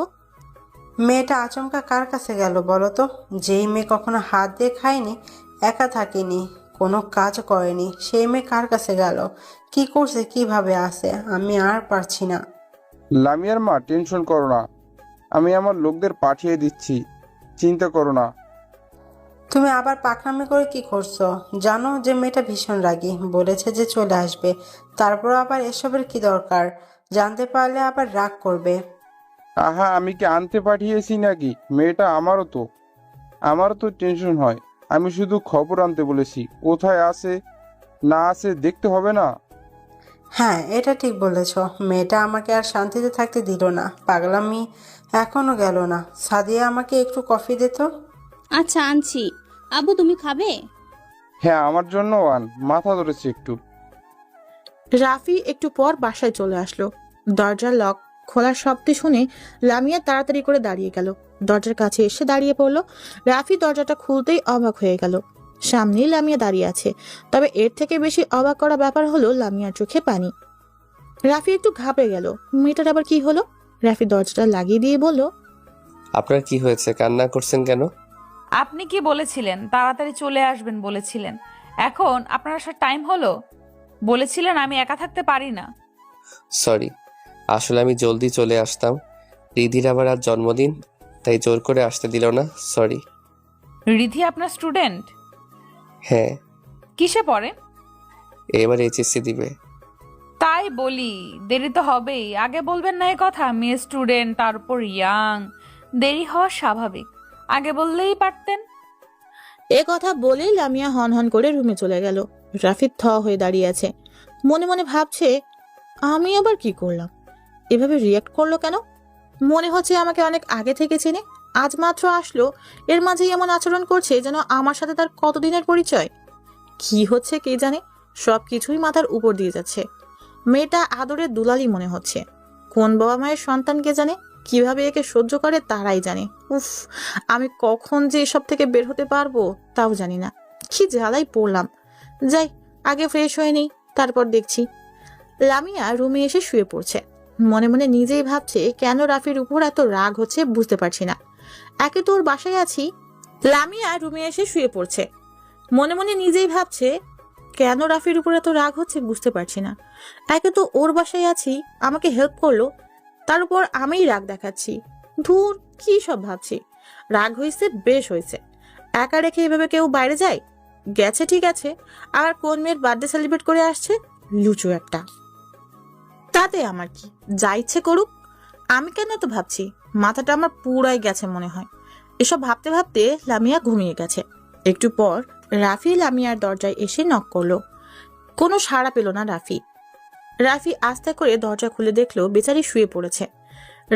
মেয়েটা আচমকা কার কাছে গেল বলো তো? যেই মেয়ে কখনো হাত দিয়ে খায়নি, একা থাকেনি, কোনো কাজ করেনি, সেই মেয়ে কার কাছে গেল? কি করছে, কিভাবে আছে? আমি আর পারছি না। লামিয়ার মা, টেনশন করো না, আমি আমার লোকদের পাঠিয়ে দিচ্ছি, চিন্তা করো না। তুমি আবার পাকনামি করে কি করছো? জানো যে মেয়েটা ভীষণ রাগী, বলেছে যে চলে আসবে, তারপর আবার এসবের কি দরকার? জানতে পারলে আবার রাগ করবে। আহা, আমি কি আনতে পাঠিয়েছি নাকি? মেয়েটা আমারও তো টেনশন হয়। আমি শুধু খবর আনতে বলেছি, কোথায় আছে না আছে দেখতে হবে না? হ্যাঁ, এটা ঠিক বলেছ। মেয়েটা আমাকে আর শান্তিতে থাকতে দিল না, পাগলামি এখনো গেল না। সাদিয়া, আমাকে একটু কফি দে তো। আচ্ছা আনছি। আব্বু তুমি খাবে? হ্যাঁ, আমার জন্য আন, মাথা ধরেছে একটু। রাফি একটু পর বাসায় চলে আসলো। দরজার লক খোলার শব্দ শুনে লামিয়া তাড়াতাড়ি করে দাঁড়িয়ে গেল, দরজার কাছে এসে দাঁড়িয়ে পড়লো। রাফি দরজাটা খুলতেই অবাক হয়ে গেল, সামনেই লামিয়া দাঁড়িয়ে আছে। তবে এর থেকে বেশি অবাক করা ব্যাপার হলো লামিয়ার চোখে পানি। রাফি একটু ঘাবড়ে গেল, মেয়েটার আবার কি হলো? রাফি দরজাটা লাগিয়ে দিয়ে বলল, আপনার কি হয়েছে, কান্না করছেন কেন? আপনি কি বলেছিলেন তাড়াতাড়ি চলে আসবেন বলেছিলেন, এখন আপনার আসার টাইম হলো। বলেছিলেন আমি একা থাকতে পারি না। সরি, আসলে আমি জলদি চলে আসতাম। রিধির আবার আজ জন্মদিন, তাই জোর করে আসতে দিল না, সরি। রিধি আপনার স্টুডেন্ট? হ্যাঁ। কিসে পড়ে? এবার এইচএসসি দিবে। তাই বলি, দেরি তো হবেই, আগে বলবেন না এ কথা। মেয়ে স্টুডেন্ট, তার উপর ইয়াং, দেরি হওয়া স্বাভাবিক, আগে বললেই পারতেন। এ কথা বলেই লামিয়া হন হন করে রুমে চলে গেল। রাফি থ হয়ে দাঁড়িয়ে আছে, মনে মনে ভাবছে, আমি আবার কি করলাম? এভাবে রিয়াক্ট করলো কেন? মনে হচ্ছে আমাকে অনেক আগে থেকে চেনে, আজ মাত্র আসলো, এর মাঝেই এমন আচরণ করছে যেন আমার সাথে তার কতদিনের পরিচয়। কি হচ্ছে কে জানে, সবকিছুই মাথার উপর দিয়ে যাচ্ছে। মেয়েটা আদরের দুলালি মনে হচ্ছে। কোন বাবা মায়ের সন্তানকে জানে, কিভাবে একে সহ্য করে তারাই জানে। উফ, আমি কখন যে এসব থেকে বের হতে পারবো তাও জানি না। কি জ্বালাই পড়লাম। যাই, আগে ফ্রেশ হয়ে নেই, তারপর দেখছি। লামিয়া রুমে এসে শুয়ে পড়ছে। মনে মনে নিজেই ভাবছে কেন রাফির উপর এত রাগ হচ্ছে বুঝতে পারছি না। একে তো ওর বাসায় আছি। লামিয়া রুমে এসে শুয়ে পড়ছে, মনে মনে নিজেই ভাবছে কেন রাফির উপর এত রাগ হচ্ছে বুঝতে পারছি না। একে তো ওর বাসায় আছি, আমাকে হেল্প করলো, তার উপর আমিই রাগ দেখাচ্ছি। ধুর, কি সব ভাবছি। রাগ হয়েছে, বেশ হয়েছে। একা রেখে এভাবে কেউ বাইরে যায়? গেছে ঠিক আছে, আর কোন মেয়ের বার্থডে সেলিব্রেট করে আসছে, লুচু একটা। তাতে আমার কি, যা ইচ্ছে করুক। আমি কেন তো ভাবছি, মাথাটা আমার পুরাই গেছে মনে হয়। এসব ভাবতে ভাবতে লামিয়া ঘুমিয়ে গেছে। একটু পর রাফি লামিয়ার দরজায় এসে নক করলো। কোনো সাড়া পেল না রাফি। রাফি আস্তে করে দরজা খুলে দেখলো বেচারি শুয়ে পড়েছে।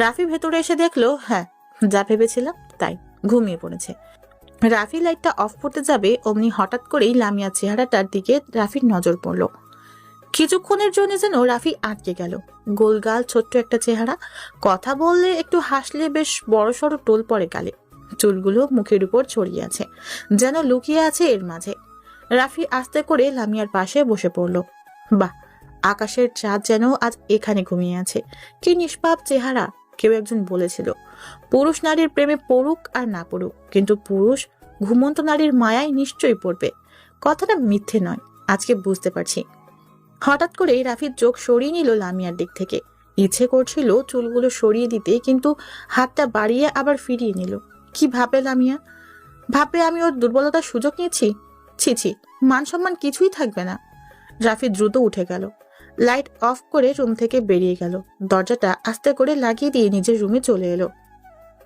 রাফি ভেতরে এসে দেখলো, হ্যাঁ, যা ভেবেছিলাম তাই, ঘুমিয়ে পড়েছে। রাফি লাইটটা অফ করতে যাবে অমনি হঠাৎ করেই লামিয়ার চেহারাটার দিকে রাফির নজর পড়ল। কিছুক্ষণের জন্য যেন রাফি আটকে গেল। গোলগাল ছোট্ট একটা চেহারা, কথা বললে একটু হাসলে বেশ বড়সড় টোল পড়ে গালে, চুলগুলো মুখের উপর ছড়িয়ে আছে, যেন লুকিয়ে আছে এর মাঝে। রাফি আস্তে করে লামিয়ার পাশে বসে পড়ল। বাহ, আকাশের চাঁদ যেন আজ এখানে ঘুমিয়ে আছে। কি নিষ্পাপ চেহারা। কেউ একজন বলেছিল, পুরুষ নারীর প্রেমে পড়ুক আর না পড়ুক, কিন্তু পুরুষ ঘুমন্ত নারীর মায়ায় নিশ্চয়ই পড়বে। কথাটা মিথ্যে নয়, আজকে বুঝতে পারছি। হঠাৎ করে রাফির চোখ সরিয়ে নিল লামিয়ার দিক থেকে। ইচ্ছে করছিল চুলগুলো সরিয়ে দিতে, কিন্তু হাতটা বাড়িয়ে আবার ফিরিয়ে নিল। কি ভাবে লামিয়া? ভাবে আমি ওর দুর্বলতার সুযোগ নিয়েছি? ছি ছি, মান সম্মান কিছুই থাকবে না। রাফি দ্রুত উঠে গেল, লাইট অফ করে রুম থেকে বেরিয়ে গেল, দরজাটা আস্তে করে লাগিয়ে দিয়ে নিজের রুমে চলে এলো।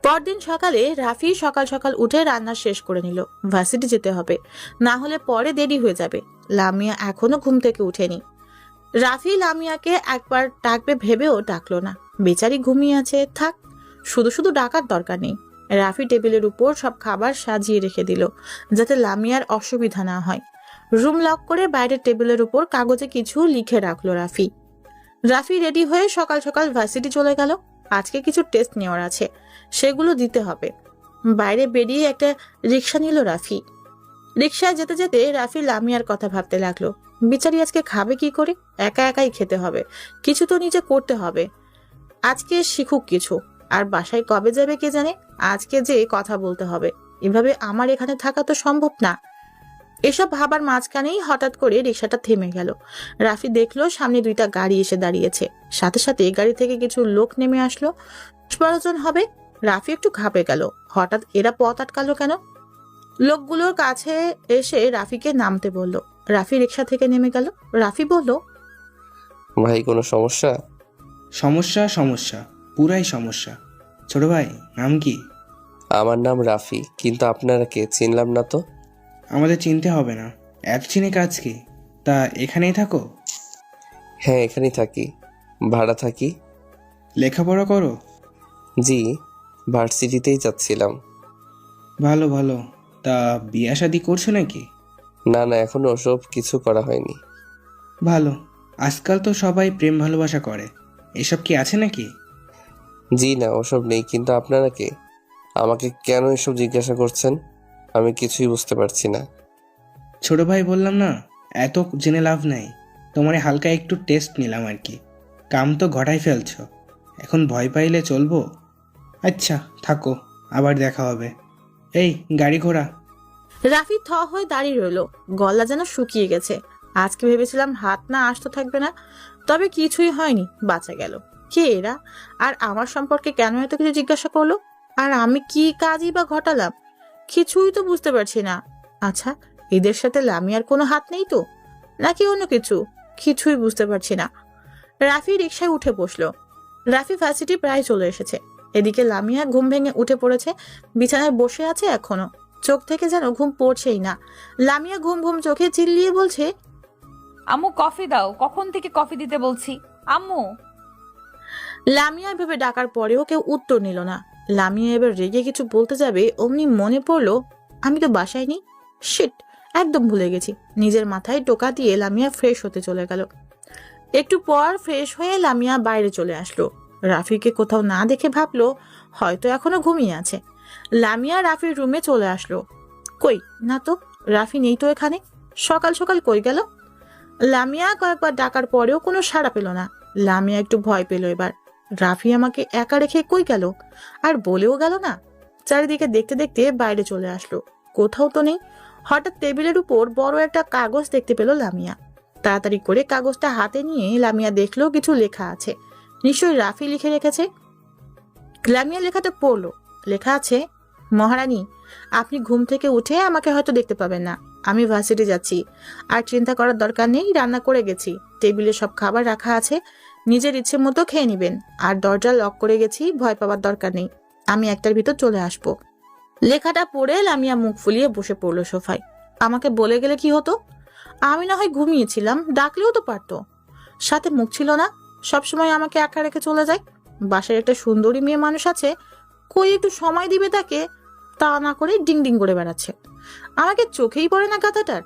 পরদিন সকালে রাফি সকাল সকাল উঠে রান্না শেষ করে নিল। ভার্সিটি যেতে হবে, না হলে পরে দেরি হয়ে যাবে। লামিয়া এখনো ঘুম থেকে উঠেনি। রাফি লামিয়াকে একবার ডাকবে ভেবেও ডাকলো না। বেচারি ঘুমিয়ে আছে, থাক, শুধু শুধু ডাকার দরকার নেই। রাফি টেবিলের উপর সব খাবার সাজিয়ে রেখে দিল, যাতে লামিয়ার অসুবিধা না হয়। রুম লক করে বাইরের টেবিলের উপর কাগজে কিছু লিখে রাখলো রাফি। রাফি রেডি হয়ে সকাল সকাল ভার্সিটি চলে গেল। আজকে কিছু টেস্ট নেওয়ার আছে, সেগুলো দিতে হবে। বাইরে বেরিয়ে একটা রিক্সা নিল রাফি। রিক্সায় যেতে যেতে রাফি লামিয়ার কথা ভাবতে লাগলো। বিচারি আজকে খাবে কি করে? একা একাই খেতে হবে, কিছু তো নিজে করতে হবে। আজকে শিখুক কিছু, আর বাসায় কবে যাবে কে জানে। আজকে যে কথা বলতে হবে, এভাবে আমার এখানে থাকা তো সম্ভব না। এসব ভাবার মাঝখানেই হঠাৎ করে রিক্সাটা থেমে গেল। রাফি দেখলো সামনে দুইটা গাড়ি এসে দাঁড়িয়েছে, সাথে সাথে গাড়ি থেকে কিছু লোক নেমে আসলো। 10-12 জন হবে। রাফি একটু ঘাবড়ে গেল, হঠাৎ এরা পথ আটকালো কেন? লোকগুলোর কাছে এসে রাফিকে নামতে বলল। রাফি রিক্সা থেকে নেমে গেল। রাফি বলল, ভাই কোনো সমস্যা? সমস্যা সমস্যা, পুরাই সমস্যা। ছোট ভাই, নাম কি? আমার নাম রাফি, কিন্তু আপনারা কে? চিনলাম না তো। আমাদের চিনতে হবে না, এত চিনে কাজ কি? তা এখানেই থাকো? হ্যাঁ, এখানেই থাকি, ভাড়া থাকি। লেখাপড়া করো? জি, ভার্সিটিতেই যাচ্ছিলাম। ভালো ভালো। তা বিয়ে শাদি করছো নাকি? না না, এখনো ওসব কিছু করা হয়নি। ভালো, আজকাল তো সবাই প্রেম ভালোবাসা করে, এসব কি আছে নাকি? জি না, ওসব নেই। কিন্তু আপনারা কে? আমাকে কেন এসব জিজ্ঞাসা করছেন? আমি কিছুই বুঝতে পারছি না। ছোট ভাই, বললাম না, এত জেনে লাভ নাই। তোমার হালকা একটু টেস্ট নিলাম আর কি। কাম তো ঘটাই ফেলছো, এখন ভয় পাইলে চলবো? আচ্ছা থাকো, আবার দেখা হবে। এই গাড়ি ঘোড়া। রাফি থ হয়ে দাঁড়িয়ে রইল, গলা যেন শুকিয়ে গেছে। আজকে ভেবেছিলাম হাত না আসতে থাকবে না, তবে কিছুই হয়নি, বাঁচা গেল। কে এরা? আর আমার সম্পর্কে কেন এত কিছু জিজ্ঞাসা করলো? আর আমি কি কাজই বা ঘটালাম? কিছুই তো বুঝতে পারছি না। আচ্ছা, এদের সাথে লামিয়ার কোনো হাত নেই তো, নাকি অন্য কিছু? কিছুই বুঝতে পারছি না। রাফি রিক্সায় উঠে বসলো। রাফি ভার্সিটি প্রায় চলে এসেছে। এদিকে লামিয়া ঘুম ভেঙে উঠে পড়েছে, বিছানায় বসে আছে এখনো, চোখ থেকে যেন ঘুম পড়ছেই না। লামিয়া ঘুম ঘুম চোখে চিল্লিয়ে বলছে, আম্মু কফি দাও, কখন থেকে কফি দিতে বলছি আম্মু। লামিয়া ভেবে ডাকার পরেও কেউ উত্তর নিল না। লামিয়া এবার রেগে কিছু বলতে যাবে, অমনি মনে পড়লো আমি তো বাসায় নেই। শিট, একদম ভুলে গেছি। নিজের মাথায় টোকা দিয়ে লামিয়া ফ্রেশ হতে চলে গেল। একটু পর ফ্রেশ হয়ে লামিয়া বাইরে চলে আসলো। রাফিকে কোথাও না দেখে ভাবলো হয়তো এখনো ঘুমিয়ে আছে। লামিয়া রাফির রুমে চলে আসলো। কই না তো, রাফি নেই তো এখানে। সকাল সকাল কই গেল? লামিয়া কয়েকবার ডাকার পরেও কোনো সাড়া পেল না। লামিয়া একটু ভয় পেল এবার। রাফি আমাকে একা রেখে কই গেল? আর বলেও গেল না। চারিদিকে দেখতে দেখতে বাইরে চলে আসলো, কোথাও তো নেই। হঠাৎ টেবিলের উপর বড় একটা কাগজ দেখতে পেল লামিয়া। তাড়াতাড়ি করে কাগজটা হাতে নিয়ে লামিয়া দেখলো কিছু লেখা আছে। নিশ্চয়ই রাফি লিখে রেখেছে। লামিয়া লেখাটা পড়লো। লেখা আছে, মহারানী, আপনি ঘুম থেকে উঠে আমাকে হয়তো দেখতে পাবেন না। আমি ভার্সিটি যাচ্ছি। আর চিন্তা করার দরকার নেই, রান্না করে গেছি। টেবিলে সব খাবার রাখা আছে, নিজের ইচ্ছে মতো খেয়ে নিবেন। আর দরজা লক করে গেছি, ভয় পাওয়ার দরকার নেই। আমি একটার ভিতর চলে আসবো। লেখাটা পড়ে লামিয়া মুখ ফুলিয়ে বসে পড়লো সোফায়। আমাকে বলে গেলে কি হতো? আমি না হয় ঘুমিয়েছিলাম, ডাকলেও তো পারতো। সাথে মুখ ছিল না, সবসময় আমাকে একা রেখে চলে যায়। বাসায় একটা সুন্দরী মেয়ে মানুষ আছে, কই একটু সময় দিবে তাকে, তা না করে ডিং ডিং করে বেড়াচ্ছে। আমাকে চোখেই পড়ে না গাধাটার।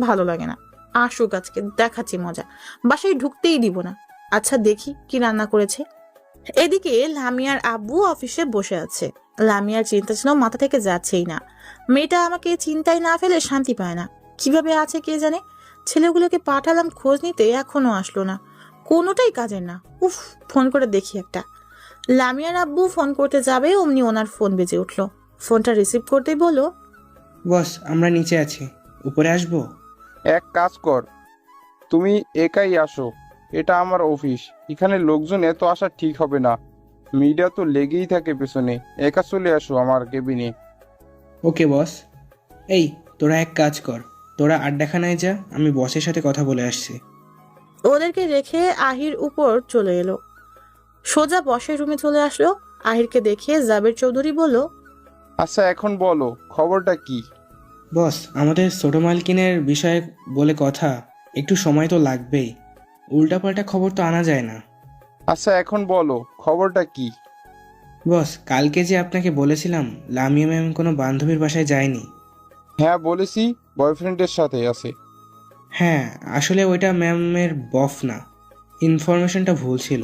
ভালো লাগে না। আসুক, আজকে দেখাচ্ছি মজা। বাসায় ঢুকতেই দিব না। আচ্ছা দেখি কি রান্না করেছে। এদিকে লামিয়ার আব্বু অফিসে বসে আছে। লামিয়ার চিন্তা ছিল মাথা থেকে যাচ্ছেই না। মেয়েটা আমাকে চিন্তায় না ফেলে শান্তি পায় না। কিভাবে আছে কে জানে। ছেলেগুলোকে পাঠালাম খোঁজ নিতে, এখনো আসলো না। কোনোটাই কাজের না। উফ, ফোন করে দেখি একটা। লামিয়ার আব্বু ফোন করতে যাবে, অমনি ওনার ফোন বেজে উঠলো। ফোনটা রিসিভ করতেই বলল, বস আমরা নিচে আছি, উপরে আসবো? এক কাজ কর, তুমি একাই আসো। এটা আমার অফিস, এখানে লোকজন এত আসা ঠিক হবে না। মিডিয়া তো লেগেই থাকে পেছনে। একা চলে আসো আমার কেবিনে। ওকে বস। এই তোরা এক কাজ কর, তোরা আড্ডাখানায় যা, আমি বসের সাথে কথা বলে আসছি। ওদেরকে রেখে আহির উপর চলে এলো। সোজা বসের রুমে চলে আসলো। আহিরকে দেখে জাবের চৌধুরী বলল, আচ্ছা এখন বলো খবরটা কি? বস আমাদের ছোট মালকিনের বিষয়ে বলে কথা, একটু সময় তো লাগবেই। উল্টাপাল্টা খবর তো আনা যায় না। আচ্ছা এখন বলো খবরটা কি? বস কালকে যে আপনাকে বলেছিলাম লামিয়া ম্যাম কোনো বান্ধবীর বাসায় যায়নি। হ্যাঁ বলেছি, বয়ফ্রেন্ডের সাথে আছে। হ্যাঁ আসলে ওইটা ম্যামের বফ না, ইনফরমেশনটা ভুল ছিল।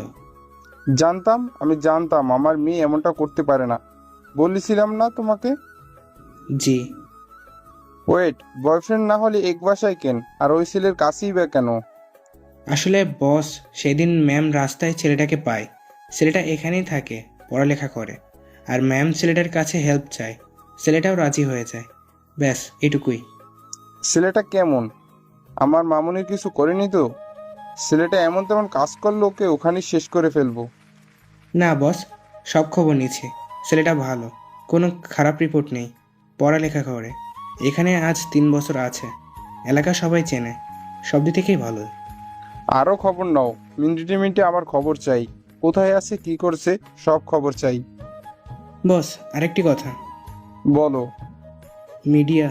আমি জানতাম আমার মেয়ে এমনটা করতে পারে না। বলেছিলাম না তোমাকে? জি। ওয়েট, বয়ফ্রেন্ড না হলে এক বাসায় কেন, আর ওই ছেলের কাছেই বা কেন? আসলে বস সেদিন ম্যাম রাস্তায় ছেলেটাকে পায়। ছেলেটা এখানেই থাকে, পড়ালেখা করে। আর ম্যাম ছেলেটার কাছে হেল্প চায়, ছেলেটাও রাজি হয়ে যায়। ব্যাস এটুকুই। ছেলেটা কেমন? আমার মামুনি কিছু করেনি তো? ছেলেটা এমন তেমন কাজ করলো, ওকে ওখানেই শেষ করে ফেলবো। না বস, সব খবর নিচ্ছে। ছেলেটা ভালো, কোনো খারাপ রিপোর্ট নেই, পড়ালেখা করে। এখানে আজ 3 বছর আছে, এলাকা সবাই চেনে, সব দিক থেকেই ভালো। আরও খবর নাও, মিনিটে মিনিটে আমার খবর চাই। কোথায় আছে, কি করছে, সব খবর চাই। বস আরেকটি কথা। বলো। মিডিয়া।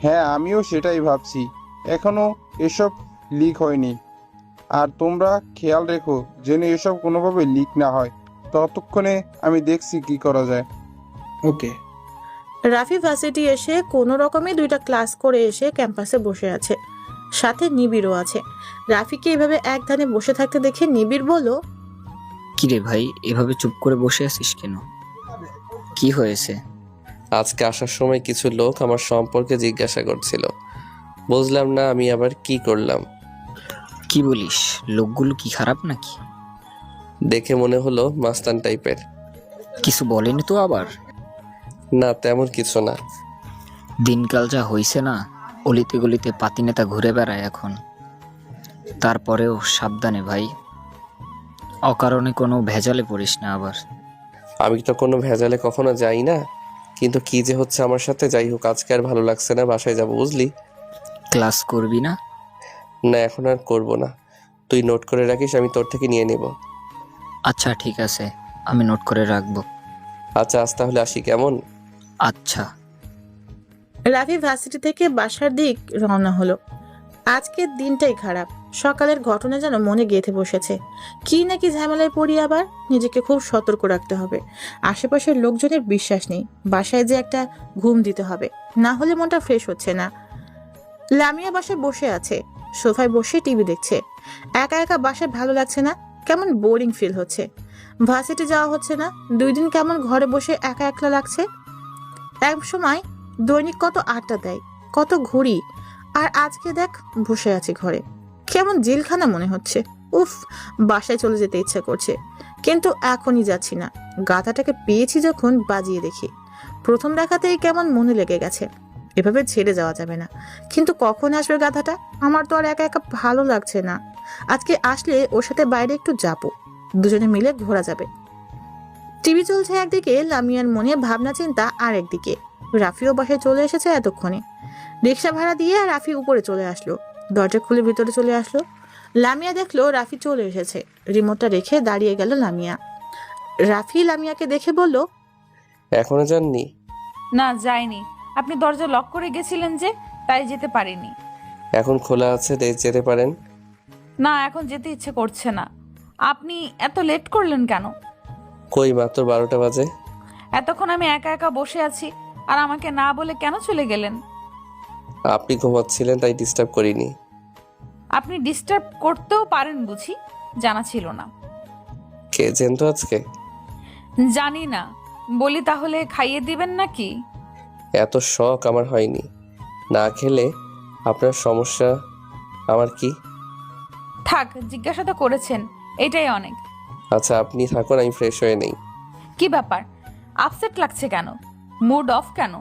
হ্যাঁ আমিও সেটাই ভাবছি, এখনো এসব লিক হয়নি। আর তোমরা খেয়াল রেখো যেন এসব কোনোভাবে লিক না হয়। ততক্ষণে আমি দেখছি কি করা যায়। ওকে। রাফি ভার্সিটি এসে কোনো রকমে 2টা ক্লাস করে এসে ক্যাম্পাসে বসে আছে। সাথে নিবিড়ও আছে। রাফিকে এভাবে এক ধানে বসে থাকতে দেখে নিবিড় বলল, কিরে ভাই, এভাবে চুপ করে বসে আছিস কেন? কি হয়েছে? আজকে আসার সময় কিছু লোক আমার সম্পর্কে জিজ্ঞাসা করছিল। বুঝলাম না আমি আবার কি করলাম। কি বলিস? লোকগুলো কি খারাপ নাকি? দেখে মনে হলো মাস্তান টাইপের। কিছু বলেনি তো আবার? না তেমন কিছু না। দিনকাল যা হইছে না, অলিতে গলিতে পাতি নেতা ঘুরে বেড়ায় এখন। তারপরেও সাবধানে ভাই, অকারণে কোনো ভেজালে পড়িস না আবার। আমি তো কোনো ভেজালে কখনো যাই না, কিন্তু কি যে হচ্ছে আমার সাথে। যাই হোক, আজকে আর ভালো লাগছে না, বাসায় যাবো বুঝলি। ক্লাস করবি না? না এখন আর করবো না। তুই নোট করে রাখিস, আমি তোর থেকে নিয়ে নেব। আচ্ছা ঠিক আছে, আমি নোট করে রাখবো। আচ্ছা আজ তাহলে আসি, কেমন? আচ্ছা। রাফি ভার্সিটি থেকে বাসার দিক রওনা হলো। আজকের দিনটাই খারাপ। সকালের ঘটনা যেন মনে গেঁথে বসেছে। কি নাকি ঝামেলায় পড়ি আবার। নিজেকে খুব সতর্ক রাখতে হবে। আশেপাশের লোকজনের বিশ্বাস নেই। বাসায় যে একটা ঘুম দিতে হবে, না হলে মনটা ফ্রেশ হচ্ছে না। লামিয়া বাসায় বসে আছে, সোফায় বসে টিভি দেখছে। একা একা বাসায় ভালো লাগছে না, কেমন বোরিং ফিল হচ্ছে। ভার্সিটি যাওয়া হচ্ছে না, 2 দিন কেমন ঘরে বসে একা একলা লাগছে। এক সময় দৈনিক কত আড্ডা দেয়, কত ঘুরি, আর আজকে দেখ বসে আছি ঘরে, কেমন জেলখানা মনে হচ্ছে। উফ, বাসায় চলে যেতে ইচ্ছা করছে, কিন্তু এখনই যাচ্ছি না। গাধাটাকে পেয়েছি যখন বাজিয়ে দেখি। প্রথম দেখাতেই কেমন মনে লেগে গেছে, এভাবে ছেড়ে যাওয়া যাবে না। কিন্তু কখন আসবে গাধাটা? আমার তো আর একা একা ভালো লাগছে না। আজকে আসলে ওর সাথে বাইরে একটু যাবো, দুজনে মিলে ঘোরা যাবে। টিভি চলছে একদিকে, লামিয়ার মনে ভাবনা চিন্তা আর একদিকে। রাফিও বাসায় চলে এসেছে এতক্ষণে। রিক্সা ভাড়া দিয়ে রাফি উপরে চলে আসলো, দরজা খুলে ভিতরে চলে আসলো। লামিয়া দেখলো রাফি চলে এসেছে, রিমোটটা রেখে দাঁড়িয়ে গেল লামিয়া। রাফি লামিয়াকে দেখে বলল, এখনো যাননি? না, যাইনি। আপনি দরজা লক করে গেছিলেন যে, তাই যেতে পারিনি। এখন খোলা আছে, যেতে পারেন। না, এখন যেতে ইচ্ছে করছে না। আপনি এত লেট করলেন কেন? কই, মাত্র 12টা বাজে। এতক্ষণ আমি একা একা বসে আছি, আর আমাকে না বলে কেন চলে গেলেন? আপনি ঘুমাচ্ছিলেন তাই ডিস্টার্ব করিনি। আপনি ডিস্টার্ব করতেও পারেন বুঝি? জানা ছিল না। কে জানতো আজকে? জানি না। বলি তাহলে খাইয়ে দিবেন নাকি? এত শখ আমার হয়নি। না খেলে আপনার সমস্যা আমার কি? থাক, জিজ্ঞাসা তো করেছেন, এটাই অনেক। আচ্ছা, আপনি থাকুন, আমি ফ্রেশ হয়ে নেই। কি ব্যাপার, আপসেট লাগছে কেন? মুড অফ কেন?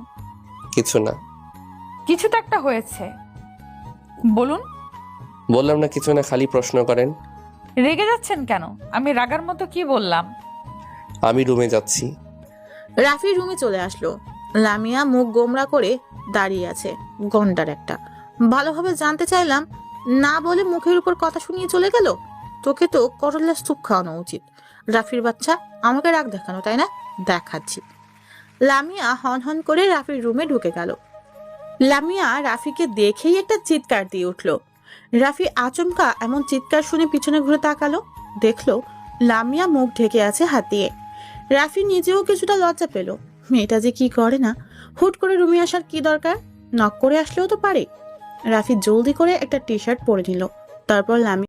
কিছু না। কিছু তো একটা হয়েছে, বলুন। বললাম না কিছু না, খালি প্রশ্ন করেন। রেগে যাচ্ছেন কেন? আমি রাগার মতো কি বললাম? আমি রুমে যাচ্ছি। রাফি রুমে চলে আসলো। লামিয়া মুখ গোমরা করে দাঁড়িয়ে আছে, গন্ডার একটা। ভালোভাবে জানতে চাইলাম, না বলে মুখের উপর কথা শুনিয়ে চলে গেল। তোকে তো করলা স্যুপ খাওয়ানো উচিত। রাফির বাচ্চা, আমাকে রাগ দেখানো, তাই না? দেখাচ্ছি। লামিয়া হন হন করে রাফির রুমে ঢুকে গেল। লামিয়া রাফিকে দেখেই একটা চিৎকার দিয়ে উঠল। রাফি আচমকা এমন চিৎকার শুনে পিছনে ঘুরে তাকালো, দেখলো লামিয়া মুখ ঢেকে আছে হাত দিয়ে। রাফি নিজেও কিছুটা লজ্জা পেল। মেয়েটা যে কি করে না, হুট করে রুমে আসার কি দরকার? নক করে আসলেও তো পারে। রাফি জলদি করে একটা টি শার্ট পরে নিল, তারপর লামিয়া